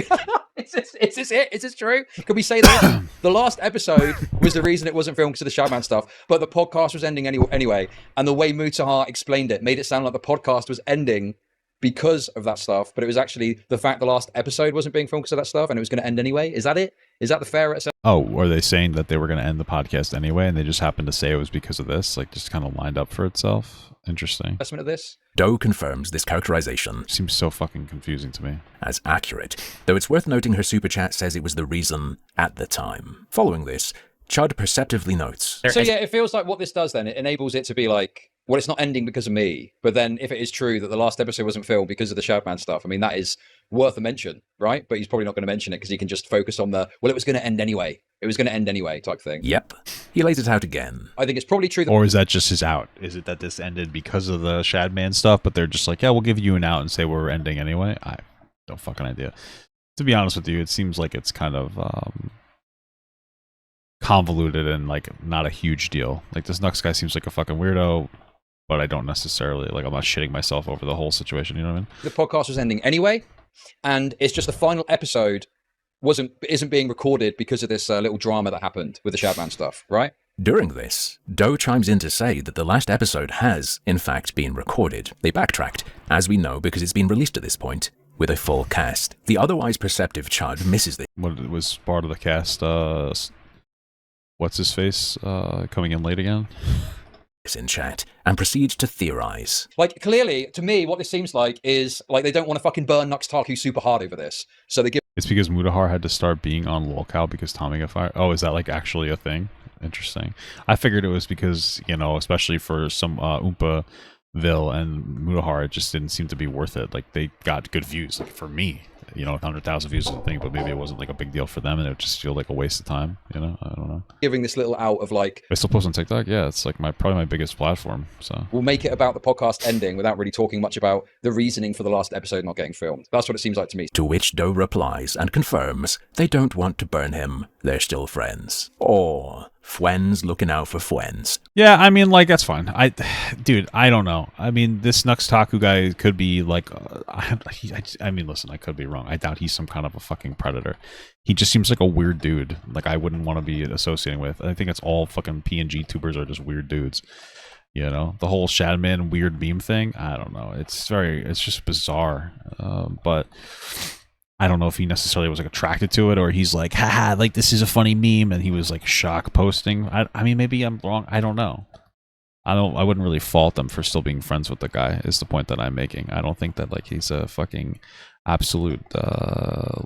Is this it? Is this true? Could we say that the last episode was the reason it wasn't filmed because of the Shadowman stuff, but the podcast was ending anyway? And the way Mutahar explained it made it sound like the podcast was ending because of that stuff, but it was actually the fact the last episode wasn't being filmed because of that stuff, and it was going to end anyway. Is that it? Is that the fair assessment? Oh, were they saying that they were going to end the podcast anyway, and they just happened to say it was because of this? Like, just kind of lined up for itself? Interesting. Assessment of this? Doe confirms this characterization Seems so fucking confusing to me. as accurate, though it's worth noting her super chat says it was the reason at the time. Following this, Chud perceptively notes, So yeah, it feels like what this does then, it enables it to be like, well, it's not ending because of me, but then if it is true that the last episode wasn't filmed because of the Shadowman stuff, I mean, that is worth a mention, right? But he's probably not going to mention it because he can just focus on the, well, it was going to end anyway. It was going to end anyway type thing. yep. He lays it out again. I think it's probably true that Or is that just his out? Is it that this ended because of the Shadman stuff, but they're just like, yeah, we'll give you an out and say we're ending anyway? I don't fucking idea. To be honest with you, it seems like it's kind of convoluted and like not a huge deal. Like this Nux guy seems like a fucking weirdo, but I don't necessarily, like, I'm not shitting myself over the whole situation, you know what I mean? the podcast was ending anyway, and it's just the final episode isn't being recorded because of this little drama that happened with the Shadman stuff, right? During this, Doe chimes in to say that the last episode has, in fact, been recorded. They backtracked, as we know because it's been released at this point, with a full cast. The otherwise perceptive Chud misses this What it was part of the cast, what's his face, coming in late again? in chat and proceeds to theorize. Like, clearly, to me, what this seems like is, like, they don't want to fucking burn Nux Taku super hard over this. So they give It's because Mutahar had to start being on lolcow because Tommy got fired. Oh, is that like actually a thing? Interesting. I figured it was because, you know, especially for some Oompa Vil and Mutahar, it just didn't seem to be worth it. Like, they got good views. Like, for me, you know, 100,000 views is a thing, but maybe it wasn't like a big deal for them and it would just feel like a waste of time, you know? I don't know. giving this little out of like, I still post on TikTok? Yeah, it's like probably my biggest platform, so. we'll make it about the podcast ending without really talking much about the reasoning for the last episode not getting filmed. That's what it seems like to me. To which Doe replies and confirms they don't want to burn him. They're still friends. Or friends looking out for friends. Yeah, I mean, like, that's fine. Dude, I don't know. I mean, this Nux Taku guy could be like, I mean, listen, I could be wrong. I doubt he's some kind of a fucking predator. He just seems like a weird dude. Like, I wouldn't want to be associating with. I think it's all fucking PNG tubers are just weird dudes. You know, the whole Shadman weird meme thing. I don't know. It's just bizarre. But I don't know if he necessarily was like attracted to it or he's like, haha, like this is a funny meme and he was like shock posting. I mean, maybe I'm wrong. I don't know. I wouldn't really fault them for still being friends with the guy is the point that I'm making. I don't think that like he's a fucking absolute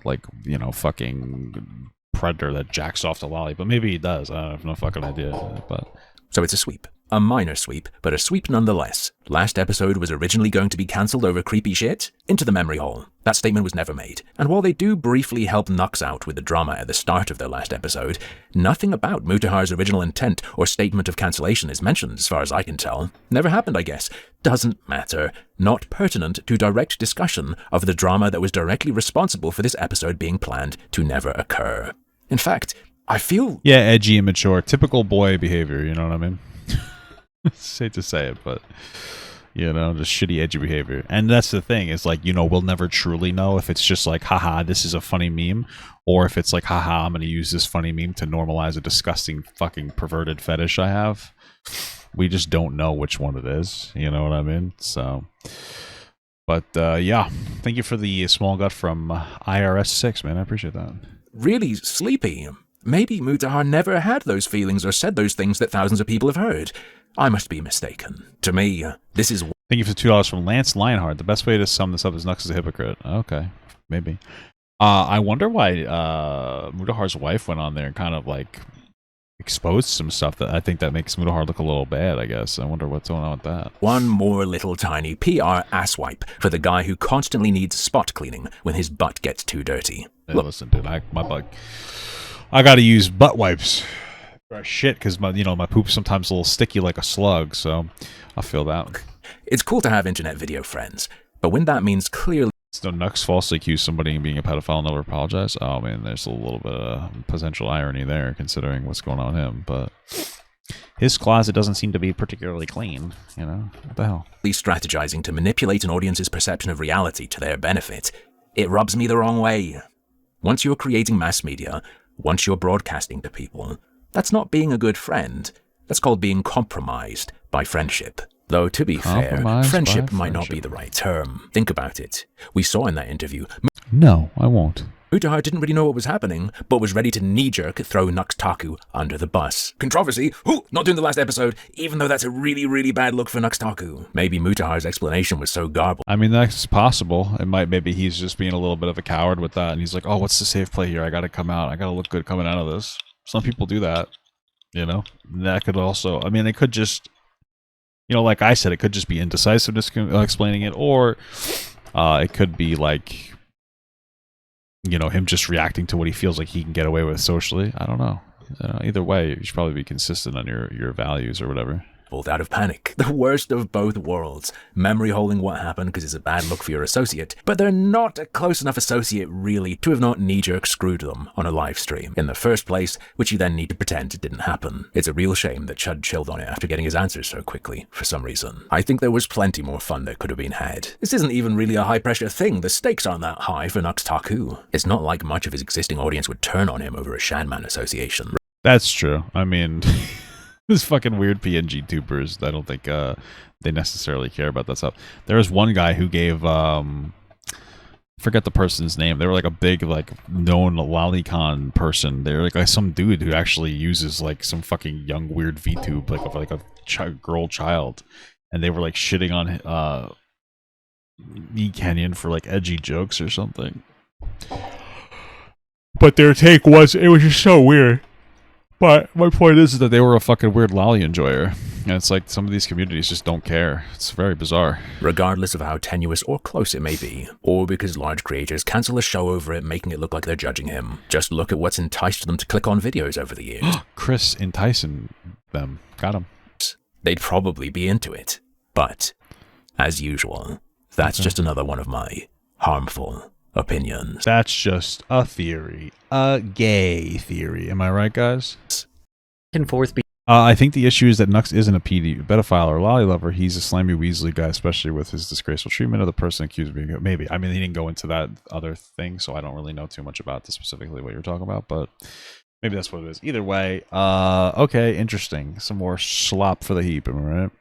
like, you know, fucking predator that jacks off to Lolly, but maybe he does. I have no fucking idea. But So it's a sweep. A minor sweep, but a sweep nonetheless. Last episode was originally going to be cancelled over creepy shit. Into the memory hole. That statement was never made. And while they do briefly help Nux out with the drama at the start of their last episode, nothing about Mutahar's original intent or statement of cancellation is mentioned as far as I can tell. Never happened, I guess. Doesn't matter. Not pertinent to direct discussion of the drama that was directly responsible for this episode being planned to never occur. In fact, I feel... yeah, edgy and mature. Typical boy behavior, you know what I mean? It's hate to say it, but you know, just shitty edgy behavior. And that's the thing, is like, you know, we'll never truly know if it's just like, haha, this is a funny meme, or if it's like, haha, I'm gonna use this funny meme to normalize a disgusting fucking perverted fetish I have. We just don't know which one it is, you know what I mean? So but yeah, thank you for the small gut from IRS6, man. I appreciate that. really sleepy. Maybe Mutahar never had those feelings or said those things that thousands of people have heard. I must be mistaken. To me, this is... Thank you for $2 from Lance Lionheart. The best way to sum this up is Nux is a hypocrite. Okay, maybe. I wonder why Mutahar's wife went on there and kind of like exposed some stuff that I think that makes Mutahar look a little bad, I guess. I wonder what's going on with that. One more little tiny PR asswipe for the guy who constantly needs spot cleaning when his butt gets too dirty. Hey, listen, dude, my butt... I gotta use butt wipes for shit because my poop's sometimes a little sticky like a slug, so I feel that. It's cool to have internet video friends, but when that means clearly... So Nux falsely accused somebody of being a pedophile and never apologized. Oh man, there's a little bit of potential irony there considering what's going on with him, but his closet doesn't seem to be particularly clean, you know? What the hell? strategizing to manipulate an audience's perception of reality to their benefit, it rubs me the wrong way. Once you're creating mass media, once you're broadcasting to people, that's not being a good friend. That's called being compromised by friendship. Though, to be fair, friendship might not be the right term. Think about it. We saw in that interview, No, I won't. Mutahar didn't really know what was happening, but was ready to knee-jerk throw Nux Taku under the bus. Controversy? Ooh, not doing the last episode, even though that's a really, really bad look for Nux Taku. Maybe Mutahar's explanation was so garbled. I mean, that's possible. Maybe he's just being a little bit of a coward with that, and he's like, oh, what's the safe play here? I gotta come out. I gotta look good coming out of this. Some people do that, you know? That could also, I mean, it could just, you know, like I said, it could just be indecisiveness explaining it, or it could be like, you know, him just reacting to what he feels like he can get away with socially. I don't know. Either way, you should probably be consistent on your values or whatever. Out of panic. The worst of both worlds. Memory holding what happened because it's a bad look for your associate, but they're not a close enough associate really to have not knee-jerk screwed them on a live stream in the first place, which you then need to pretend it didn't happen. It's a real shame that Chud chilled on it after getting his answers so quickly, for some reason. I think there was plenty more fun that could have been had. This isn't even really a high-pressure thing. The stakes aren't that high for Nux Taku. It's not like much of his existing audience would turn on him over a Shanman association. That's true. I mean... These fucking weird PNG tubers, I don't think they necessarily care about that stuff. There was one guy who gave, forget the person's name. They were like a big, like, known lolicon person. They're like some dude who actually uses like some fucking young weird VTube, like a girl child. And they were like shitting on E Kenyon for like edgy jokes or something. But their take was, it was just so weird. But my point is that they were a fucking weird lolly enjoyer. And it's like some of these communities just don't care. It's very bizarre. Regardless of how tenuous or close it may be, or because large creators cancel a show over it, making it look like they're judging him. Just look at what's enticed them to click on videos over the years. Kris and Tyson, them. Got him. They'd probably be into it. But, as usual, that's just another one of my harmful opinions. That's just a theory. A gay theory. Am I right, guys? And forth. I think the issue is that Nux isn't a pedophile or lolly lover. He's a slimy Weasley guy, especially with his disgraceful treatment of the person accused of being... Maybe. I mean, he didn't go into that other thing, so I don't really know too much about this specifically what you're talking about, but maybe that's what it is. Either way, okay, interesting. Some more slop for the heap, am I right?